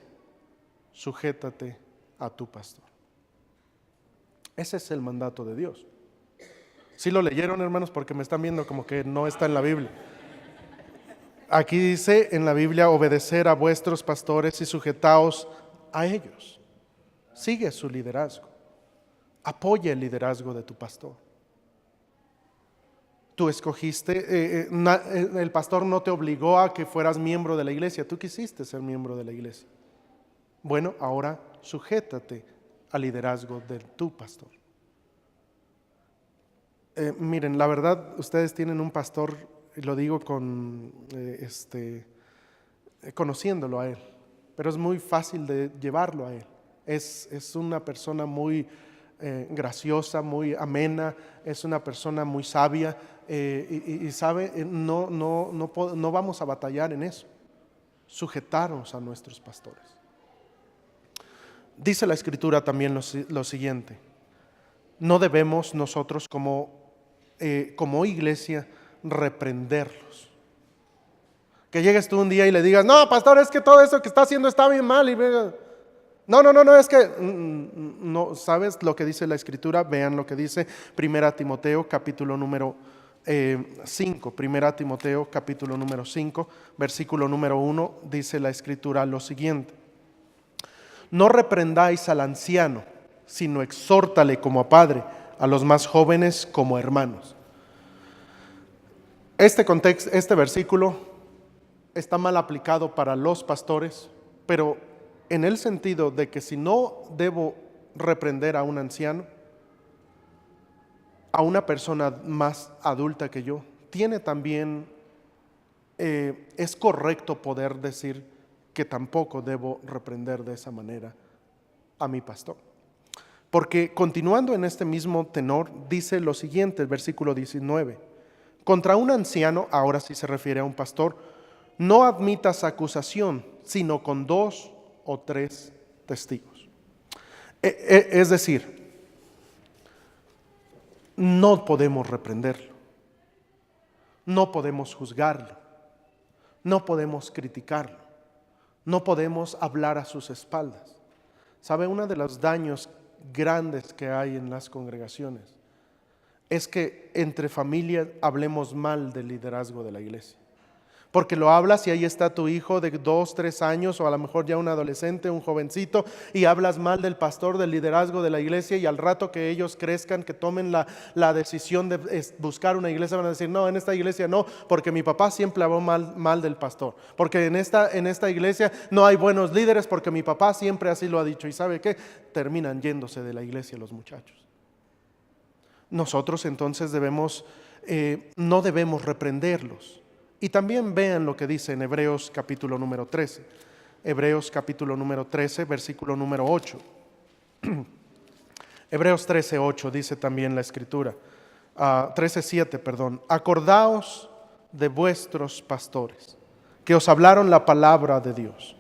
sujétate a tu pastor. Ese es el mandato de Dios. ¿Sí lo leyeron, hermanos? Porque me están viendo como que no está en la Biblia. Aquí dice en la Biblia, obedecer a vuestros pastores y sujetaos a ellos. Sigue su liderazgo. Apoya el liderazgo de tu pastor. Tú escogiste, el pastor no te obligó a que fueras miembro de la iglesia, tú quisiste ser miembro de la iglesia. Bueno, ahora sujétate al liderazgo de tu pastor. Miren, la verdad, ustedes tienen un pastor, y lo digo conociéndolo a él, pero es muy fácil de llevarlo a él. Es una persona muy graciosa, muy amena, es una persona muy sabia, y sabe, no vamos a batallar en eso. Sujetarnos a nuestros pastores. Dice la Escritura también lo siguiente: no debemos nosotros como iglesia reprenderlos. Que llegues tú un día y le digas, no, pastor, es que todo eso que está haciendo está bien mal. Y no, es que no, ¿sabes lo que dice la Escritura? Vean lo que dice 1 Timoteo capítulo número 5. 1 Timoteo capítulo número 5, versículo número 1, dice la Escritura lo siguiente: no reprendáis al anciano, sino exhórtale como a padre, a los más jóvenes como hermanos. Este versículo está mal aplicado para los pastores, pero en el sentido de que si no debo reprender a un anciano, a una persona más adulta que yo, tiene también, es correcto poder decir que tampoco debo reprender de esa manera a mi pastor. Porque continuando en este mismo tenor, dice lo siguiente, el versículo 19: contra un anciano, ahora sí se refiere a un pastor, no admitas acusación, sino con 2 o 3 testigos. Es decir, no podemos reprenderlo, no podemos juzgarlo, no podemos criticarlo, no podemos hablar a sus espaldas. ¿Sabe? Uno de los daños grandes que hay en las congregaciones es que entre familias hablemos mal del liderazgo de la iglesia. Porque lo hablas y ahí está tu hijo de 2, 3 años, o a lo mejor ya un adolescente, un jovencito, y hablas mal del pastor, del liderazgo de la iglesia, y al rato que ellos crezcan, que tomen la decisión de buscar una iglesia, van a decir, no, en esta iglesia no, porque mi papá siempre habló mal del pastor, porque en esta iglesia no hay buenos líderes, porque mi papá siempre así lo ha dicho. ¿Y sabe qué? Terminan yéndose de la iglesia los muchachos. Nosotros entonces no debemos reprenderlos. Y también vean lo que dice en Hebreos capítulo número 13. Hebreos capítulo número 13, versículo número 8. Hebreos 13, 8 dice también la Escritura. 13, 7, perdón. Acordaos de vuestros pastores, que os hablaron la palabra de Dios.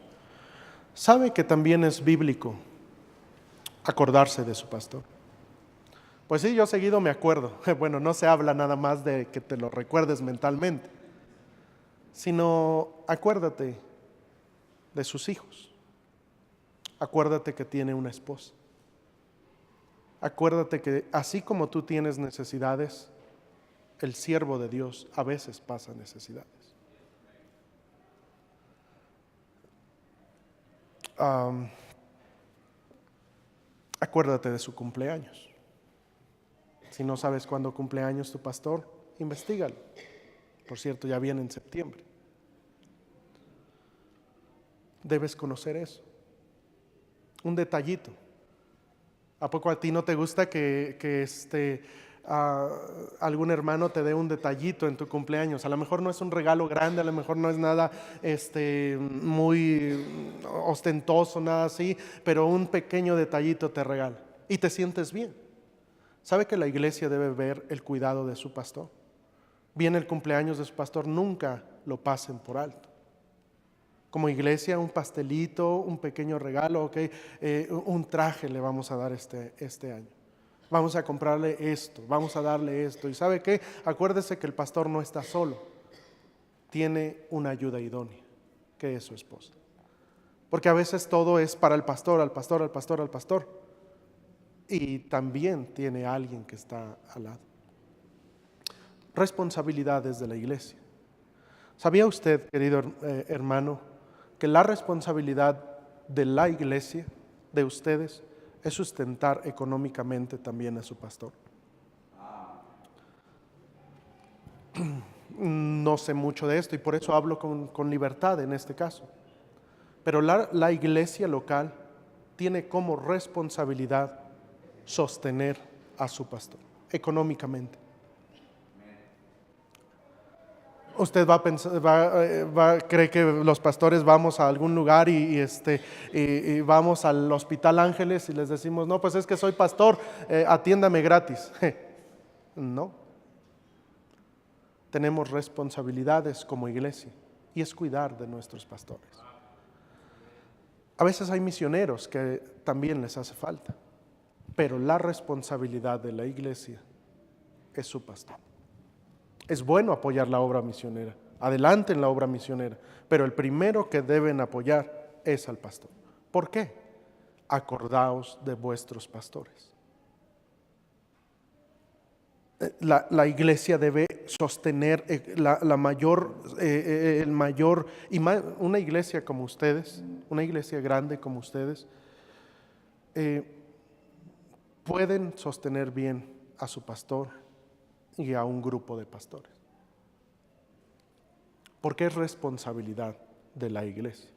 ¿Sabe que también es bíblico acordarse de su pastor? Pues sí, yo seguido me acuerdo. Bueno, no se habla nada más de que te lo recuerdes mentalmente, sino acuérdate de sus hijos. Acuérdate que tiene una esposa. Acuérdate que así como tú tienes necesidades, el siervo de Dios a veces pasa necesidades. acuérdate de su cumpleaños. Si no sabes cuándo cumple años tu pastor, investígalo. Por cierto, ya viene en septiembre. Debes conocer eso. Un detallito. ¿A poco a ti no te gusta que algún hermano te dé un detallito en tu cumpleaños? A lo mejor no es un regalo grande, a lo mejor no es nada muy ostentoso, nada así, pero un pequeño detallito te regala y te sientes bien. ¿Sabe que la iglesia debe ver el cuidado de su pastor? Viene el cumpleaños de su pastor, nunca lo pasen por alto. Como iglesia, un pastelito, un pequeño regalo, okay, un traje le vamos a dar este año. Vamos a comprarle esto, vamos a darle esto. ¿Y sabe qué? Acuérdese que el pastor no está solo. Tiene una ayuda idónea, que es su esposa. Porque a veces todo es para el pastor, al pastor, al pastor, al pastor. Y también tiene alguien que está al lado. Responsabilidades de la iglesia. ¿Sabía usted, querido hermano, que la responsabilidad de la iglesia, de ustedes, es sustentar económicamente también a su pastor? No sé mucho de esto y por eso hablo con libertad en este caso. Pero la iglesia local tiene como responsabilidad sostener a su pastor económicamente. Usted va a pensar, cree que los pastores vamos a algún lugar y vamos al Hospital Ángeles y les decimos, no, pues es que soy pastor, atiéndame gratis. No. Tenemos responsabilidades como iglesia y es cuidar de nuestros pastores. A veces hay misioneros que también les hace falta, pero la responsabilidad de la iglesia es su pastor. Es bueno apoyar la obra misionera, adelante en la obra misionera, pero el primero que deben apoyar es al pastor. ¿Por qué? Acordaos de vuestros pastores. La iglesia debe sostener una iglesia como ustedes, una iglesia grande como ustedes, pueden sostener bien a su pastor y a un grupo de pastores. Porque es responsabilidad de la iglesia.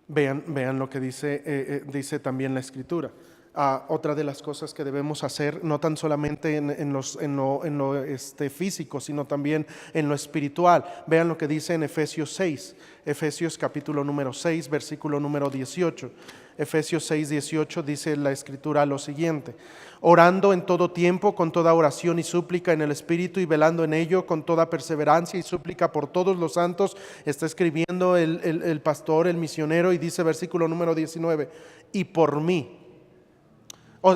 Vean lo que dice también la Escritura. Otra de las cosas que debemos hacer, no tan solamente en lo físico, sino también en lo espiritual. Vean lo que dice en Efesios 6, Efesios capítulo número 6, versículo número 18. Efesios 6, 18 dice la Escritura lo siguiente: orando en todo tiempo con toda oración y súplica en el Espíritu y velando en ello con toda perseverancia y súplica por todos los santos. Está escribiendo el pastor, el misionero, y dice versículo número 19, y por mí.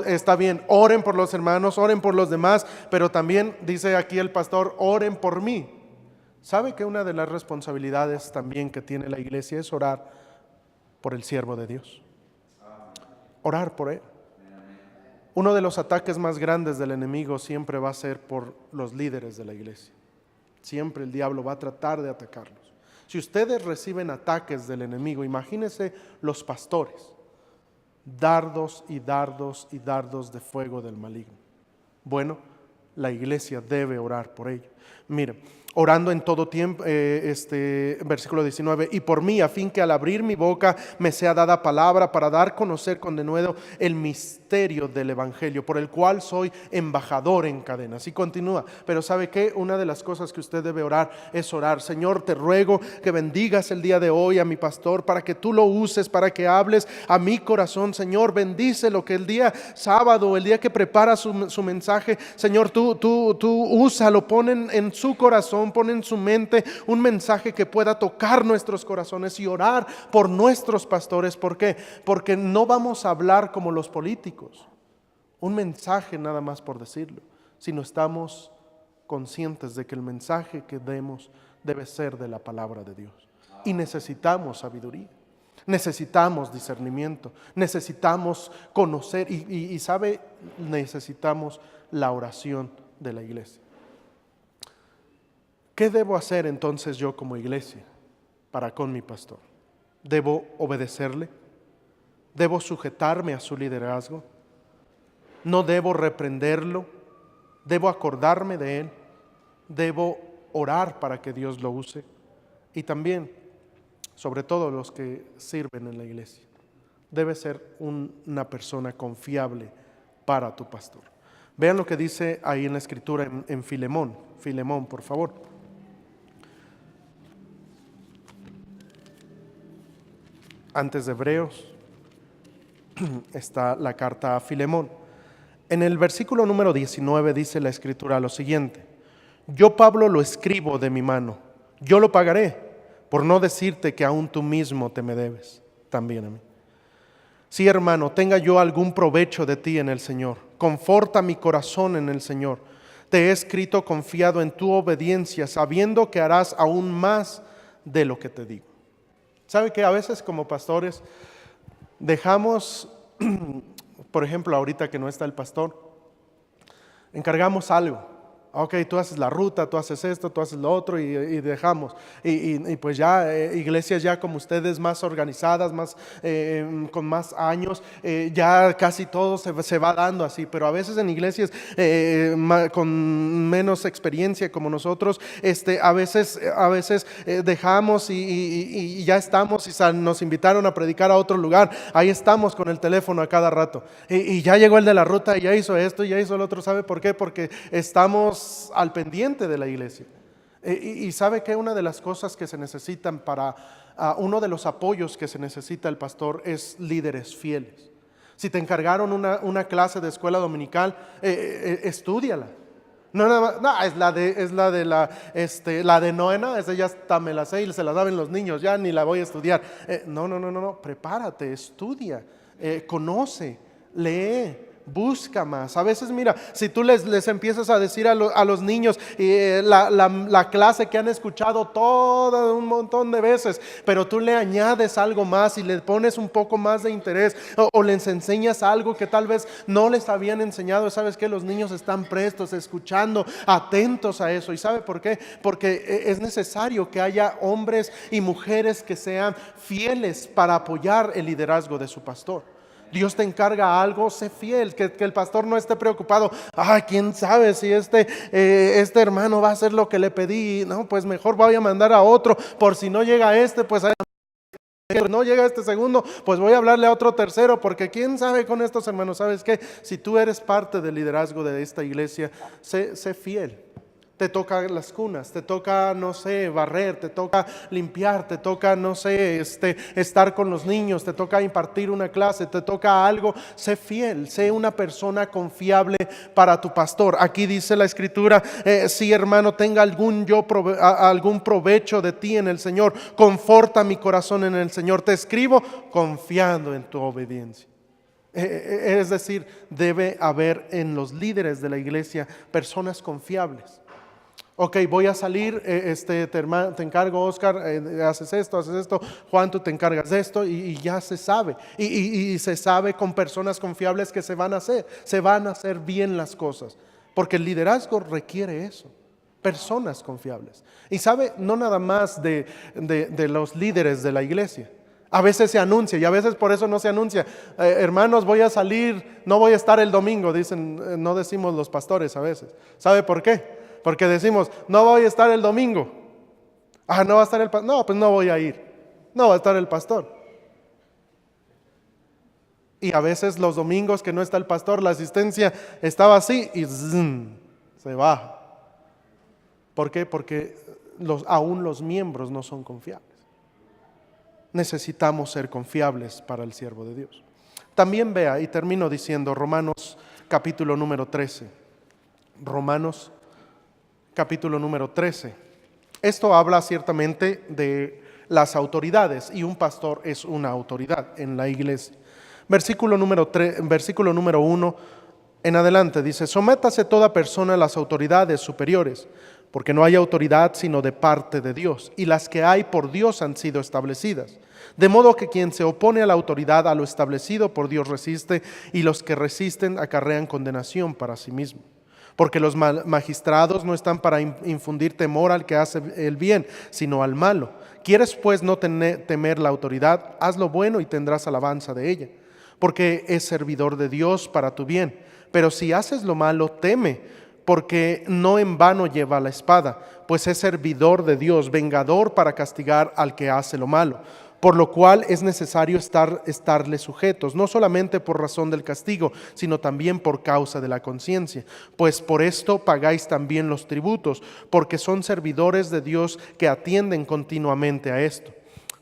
Está bien, oren por los hermanos, oren por los demás, pero también dice aquí el pastor, oren por mí. ¿Sabe que una de las responsabilidades también que tiene la iglesia es orar por el siervo de Dios? Orar por él. Uno de los ataques más grandes del enemigo siempre va a ser por los líderes de la iglesia. Siempre el diablo va a tratar de atacarlos. Si ustedes reciben ataques del enemigo, imagínense los pastores, dardos y dardos y dardos de fuego del maligno. Bueno, la iglesia debe orar por ello. Mire, orando en todo tiempo, versículo 19, y por mí, a fin que al abrir mi boca me sea dada palabra para dar a conocer con denuedo el misterio del evangelio, por el cual soy embajador en cadenas. Y continúa, pero ¿sabe qué? Una de las cosas que usted debe orar es orar: Señor, te ruego que bendigas el día de hoy a mi pastor, para que tú lo uses, para que hables a mi corazón. Señor, bendice lo que el día sábado, el día que prepara su mensaje, Señor, tú úsalo, pon en su corazón, pon en su mente un mensaje que pueda tocar nuestros corazones, y orar por nuestros pastores. ¿Por qué? Porque no vamos a hablar como los políticos, un mensaje nada más por decirlo, sino estamos conscientes de que el mensaje que demos debe ser de la palabra de Dios. Y necesitamos sabiduría, necesitamos discernimiento, necesitamos conocer y sabe, necesitamos la oración de la iglesia. ¿Qué debo hacer entonces yo como iglesia para con mi pastor? ¿Debo obedecerle? ¿Debo sujetarme a su liderazgo? ¿No debo reprenderlo? ¿Debo acordarme de él? ¿Debo orar para que Dios lo use? Y también, sobre todo los que sirven en la iglesia, debe ser una persona confiable para tu pastor. Vean lo que dice ahí en la escritura en Filemón. Filemón, por favor. Antes de Hebreos está la carta a Filemón. En el versículo número 19 dice la escritura lo siguiente: yo, Pablo, lo escribo de mi mano, yo lo pagaré, por no decirte que aún tú mismo te me debes también a mí. Sí, hermano, tenga yo algún provecho de ti en el Señor, conforta mi corazón en el Señor. Te he escrito confiado en tu obediencia, sabiendo que harás aún más de lo que te digo. ¿Sabe que a veces como pastores dejamos, por ejemplo, ahorita que no está el pastor, encargamos algo? Ok, tú haces la ruta, tú haces esto, tú haces lo otro y dejamos. Y pues ya iglesias ya como ustedes más organizadas, más con más años, ya casi todo se va dando así. Pero a veces en iglesias con menos experiencia como nosotros, a veces dejamos y ya estamos y nos invitaron a predicar a otro lugar. Ahí estamos con el teléfono a cada rato. Y ya llegó el de la ruta y ya hizo esto y ya hizo el otro. ¿Sabe por qué? Porque estamos al pendiente de la iglesia. Y sabe que una de las cosas que se necesitan uno de los apoyos que se necesita el pastor es líderes fieles. Si te encargaron una clase de escuela dominical, estúdiala. No, nada más, no, es la de Noena, esa ya hasta me la sé y se la saben los niños, ya ni la voy a estudiar. No, prepárate, estudia, conoce, lee. Busca más. A veces mira, si tú les empiezas a decir a los niños la clase que han escuchado toda un montón de veces, pero tú le añades algo más y le pones un poco más de interés o les enseñas algo que tal vez no les habían enseñado, ¿sabes qué? Los niños están prestos, escuchando, atentos a eso. ¿Y sabe por qué? Porque es necesario que haya hombres y mujeres que sean fieles para apoyar el liderazgo de su pastor. Dios te encarga algo, sé fiel, que el pastor no esté preocupado. ¿Quién sabe si este hermano va a hacer lo que le pedí? No, pues mejor voy a mandar a otro, por si no llega pues no llega este segundo, pues voy a hablarle a otro tercero, porque quién sabe con estos hermanos. ¿Sabes qué? Si tú eres parte del liderazgo de esta iglesia, sé fiel. Te toca las cunas, te toca, no sé, barrer, te toca limpiar, te toca, no sé, estar con los niños, te toca impartir una clase, te toca algo. Sé fiel, sé una persona confiable para tu pastor. Aquí dice la escritura, sí, hermano, tenga algún provecho de ti en el Señor, conforta mi corazón en el Señor. Te escribo confiando en tu obediencia. Es decir, debe haber en los líderes de la iglesia personas confiables. Ok, voy a salir, te encargo, Oscar, haces esto, Juan, tú te encargas de esto, y ya se sabe. Y se sabe con personas confiables que se van a hacer bien las cosas. Porque el liderazgo requiere eso, personas confiables. Y sabe, no nada más de los líderes de la iglesia. A veces se anuncia y a veces por eso no se anuncia. Hermanos, voy a salir, no voy a estar el domingo, no decimos los pastores a veces. ¿Sabe por qué? Porque decimos, no voy a estar el domingo. No va a estar el pastor. No, pues no voy a ir. No va a estar el pastor. Y a veces los domingos que no está el pastor, la asistencia estaba así y se baja. ¿Por qué? Porque aún los miembros no son confiables. Necesitamos ser confiables para el siervo de Dios. También vea, y termino diciendo, Romanos capítulo número 13. Romanos capítulo número 13. Esto habla ciertamente de las autoridades, y un pastor es una autoridad en la iglesia. Versículo número 1 en adelante dice: sométase toda persona a las autoridades superiores, porque no hay autoridad sino de parte de Dios, y las que hay por Dios han sido establecidas. De modo que quien se opone a la autoridad, a lo establecido por Dios resiste, y los que resisten acarrean condenación para sí mismo. Porque los magistrados no están para infundir temor al que hace el bien, sino al malo. ¿Quieres pues no temer la autoridad? Haz lo bueno y tendrás alabanza de ella, porque es servidor de Dios para tu bien. Pero si haces lo malo, teme, porque no en vano lleva la espada, pues es servidor de Dios, vengador para castigar al que hace lo malo. Por lo cual es necesario estarle sujetos, no solamente por razón del castigo, sino también por causa de la conciencia. Pues por esto pagáis también los tributos, porque son servidores de Dios que atienden continuamente a esto.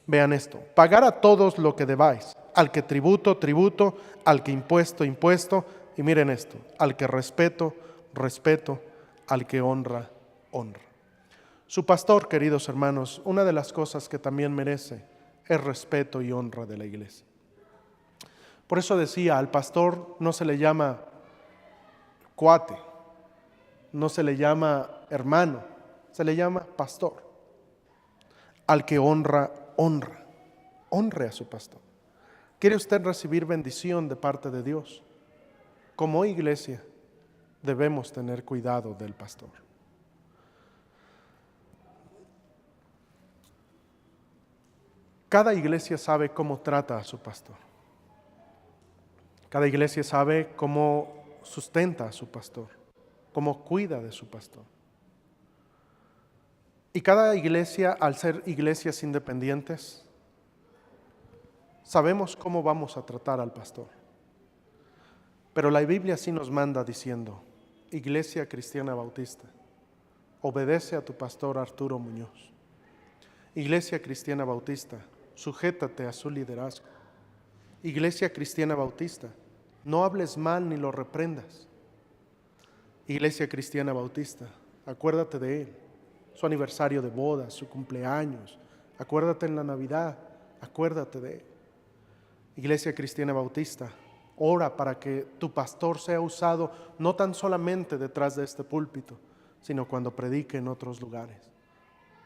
Vean esto: pagar a todos lo que debáis, al que tributo, tributo, al que impuesto, impuesto, y miren esto: al que respeto, respeto, al que honra, honra. Su pastor, queridos hermanos, una de las cosas que también merece es respeto y honra de la iglesia. Por eso decía, al pastor no se le llama cuate, no se le llama hermano, se le llama pastor. Al que honra, honra. Honre a su pastor. ¿Quiere usted recibir bendición de parte de Dios? Como iglesia debemos tener cuidado del pastor. Cada iglesia sabe cómo trata a su pastor. Cada iglesia sabe cómo sustenta a su pastor, cómo cuida de su pastor. Y cada iglesia, al ser iglesias independientes, sabemos cómo vamos a tratar al pastor. Pero la Biblia sí nos manda diciendo: Iglesia Cristiana Bautista, obedece a tu pastor Arturo Muñoz. Iglesia Cristiana Bautista, sujétate a su liderazgo. Iglesia Cristiana Bautista, no hables mal ni lo reprendas. Iglesia Cristiana Bautista, acuérdate de él, su aniversario de boda, su cumpleaños, acuérdate en la Navidad, acuérdate de él. Iglesia Cristiana Bautista, ora para que tu pastor sea usado no tan solamente detrás de este púlpito, sino cuando predique en otros lugares.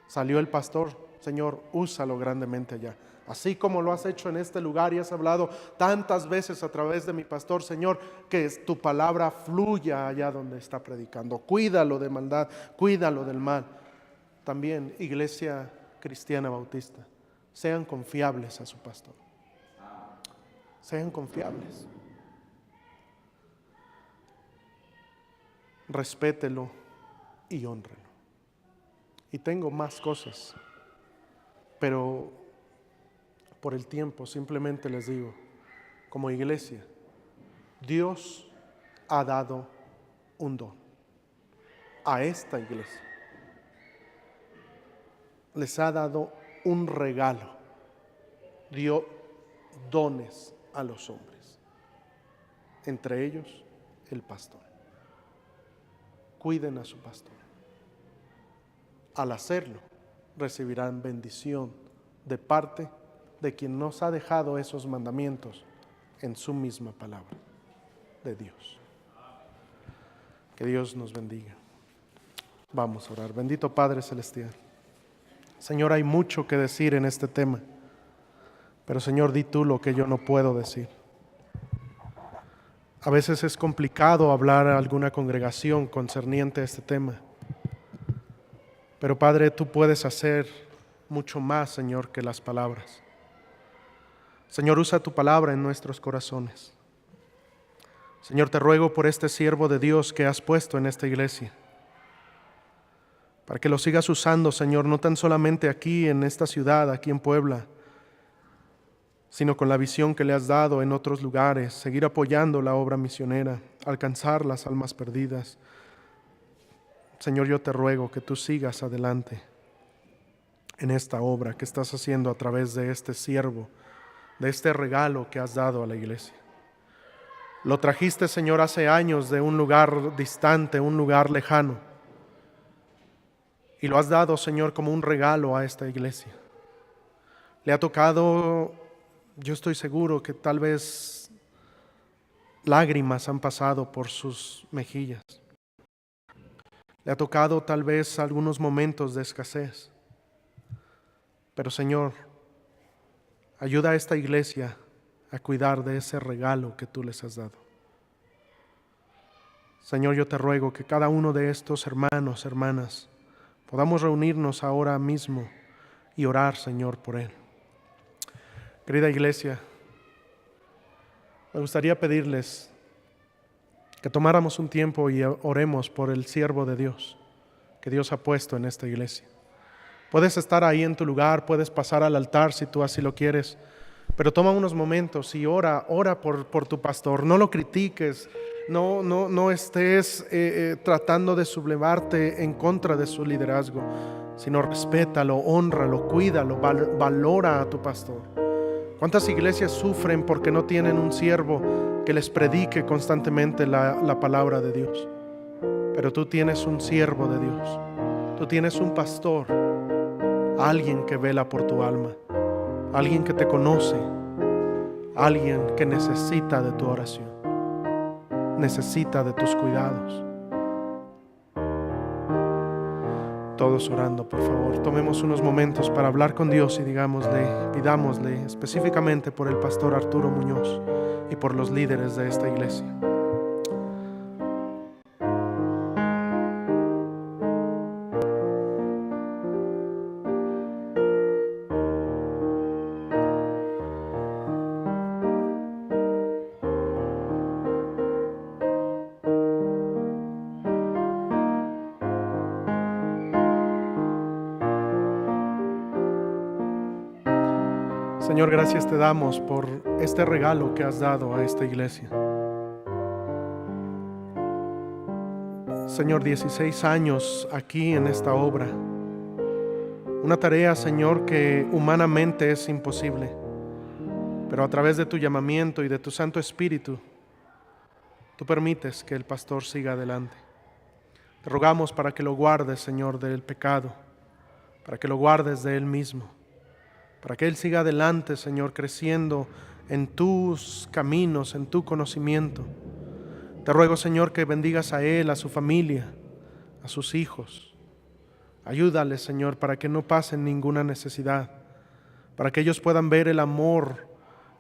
Salió el pastor, Señor, úsalo grandemente allá. Así como lo has hecho en este lugar y has hablado tantas veces a través de mi pastor, Señor, que tu palabra fluya allá donde está predicando. Cuídalo de maldad, cuídalo del mal. También, Iglesia Cristiana Bautista, sean confiables a su pastor. Sean confiables. Respételo y hónrelo. Y tengo más cosas, pero por el tiempo simplemente les digo, como iglesia, Dios ha dado un don a esta iglesia. Les ha dado un regalo. Dio dones a los hombres, entre ellos el pastor. Cuiden a su pastor. Al hacerlo, recibirán bendición de parte de quien nos ha dejado esos mandamientos en su misma palabra de Dios. Que Dios nos bendiga. Vamos a orar. Bendito Padre Celestial. Señor, hay mucho que decir en este tema, pero Señor, di tú lo que yo no puedo decir. A veces es complicado hablar a alguna congregación concerniente a este tema. Pero Padre, tú puedes hacer mucho más, Señor, que las palabras. Señor, usa tu palabra en nuestros corazones. Señor, te ruego por este siervo de Dios que has puesto en esta iglesia, para que lo sigas usando, Señor, no tan solamente aquí en esta ciudad, aquí en Puebla, sino con la visión que le has dado en otros lugares, seguir apoyando la obra misionera, alcanzar las almas perdidas. Señor, yo te ruego que tú sigas adelante en esta obra que estás haciendo a través de este siervo, de este regalo que has dado a la iglesia. Lo trajiste, Señor, hace años de un lugar distante, un lugar lejano, y lo has dado, Señor, como un regalo a esta iglesia. Le ha tocado, yo estoy seguro que tal vez lágrimas han pasado por sus mejillas. Le ha tocado tal vez algunos momentos de escasez. Pero Señor, ayuda a esta iglesia a cuidar de ese regalo que tú les has dado. Señor, yo te ruego que cada uno de estos hermanos, hermanas, podamos reunirnos ahora mismo y orar, Señor, por él. Querida iglesia, me gustaría pedirles que tomáramos un tiempo y oremos por el siervo de Dios que Dios ha puesto en esta iglesia. Puedes estar ahí en tu lugar, puedes pasar al altar si tú así lo quieres, pero toma unos momentos y ora por tu pastor. No lo critiques, no estés tratando de sublevarte en contra de su liderazgo, sino respétalo, hónralo, cuídalo, valora a tu pastor. ¿Cuántas iglesias sufren porque no tienen un siervo que les predique constantemente la palabra de Dios? Pero tú tienes un siervo de Dios, tú tienes un pastor, alguien que vela por tu alma, alguien que te conoce, alguien que necesita de tu oración, necesita de tus cuidados. Todos orando, por favor. Tomemos unos momentos para hablar con Dios y pidámosle específicamente por el pastor Arturo Muñoz y por los líderes de esta iglesia. Señor, gracias te damos por este regalo que has dado a esta iglesia. Señor, 16 años aquí en esta obra. Una tarea, Señor, que humanamente es imposible, pero a través de tu llamamiento y de tu Santo Espíritu, tú permites que el pastor siga adelante. Te rogamos para que lo guardes, Señor, del pecado, para que lo guardes de él mismo, para que él siga adelante, Señor, creciendo en tus caminos, en tu conocimiento. Te ruego, Señor, que bendigas a él, a su familia, a sus hijos. Ayúdale, Señor, para que no pasen ninguna necesidad, para que ellos puedan ver el amor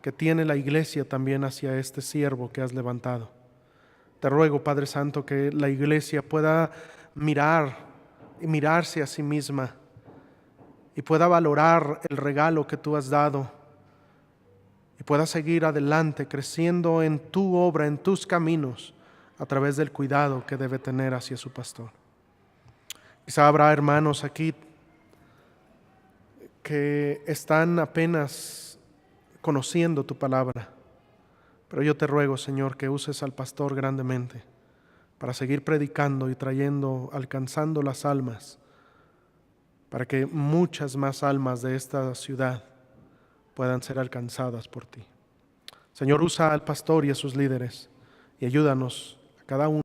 que tiene la iglesia también hacia este siervo que has levantado. Te ruego, Padre Santo, que la iglesia pueda mirarse a sí misma y pueda valorar el regalo que tú has dado y pueda seguir adelante creciendo en tu obra, en tus caminos, a través del cuidado que debe tener hacia su pastor. Quizá habrá hermanos aquí que están apenas conociendo tu palabra, pero yo te ruego, Señor, que uses al pastor grandemente para seguir predicando y alcanzando las almas, para que muchas más almas de esta ciudad puedan ser alcanzadas por ti. Señor, usa al pastor y a sus líderes y ayúdanos a cada uno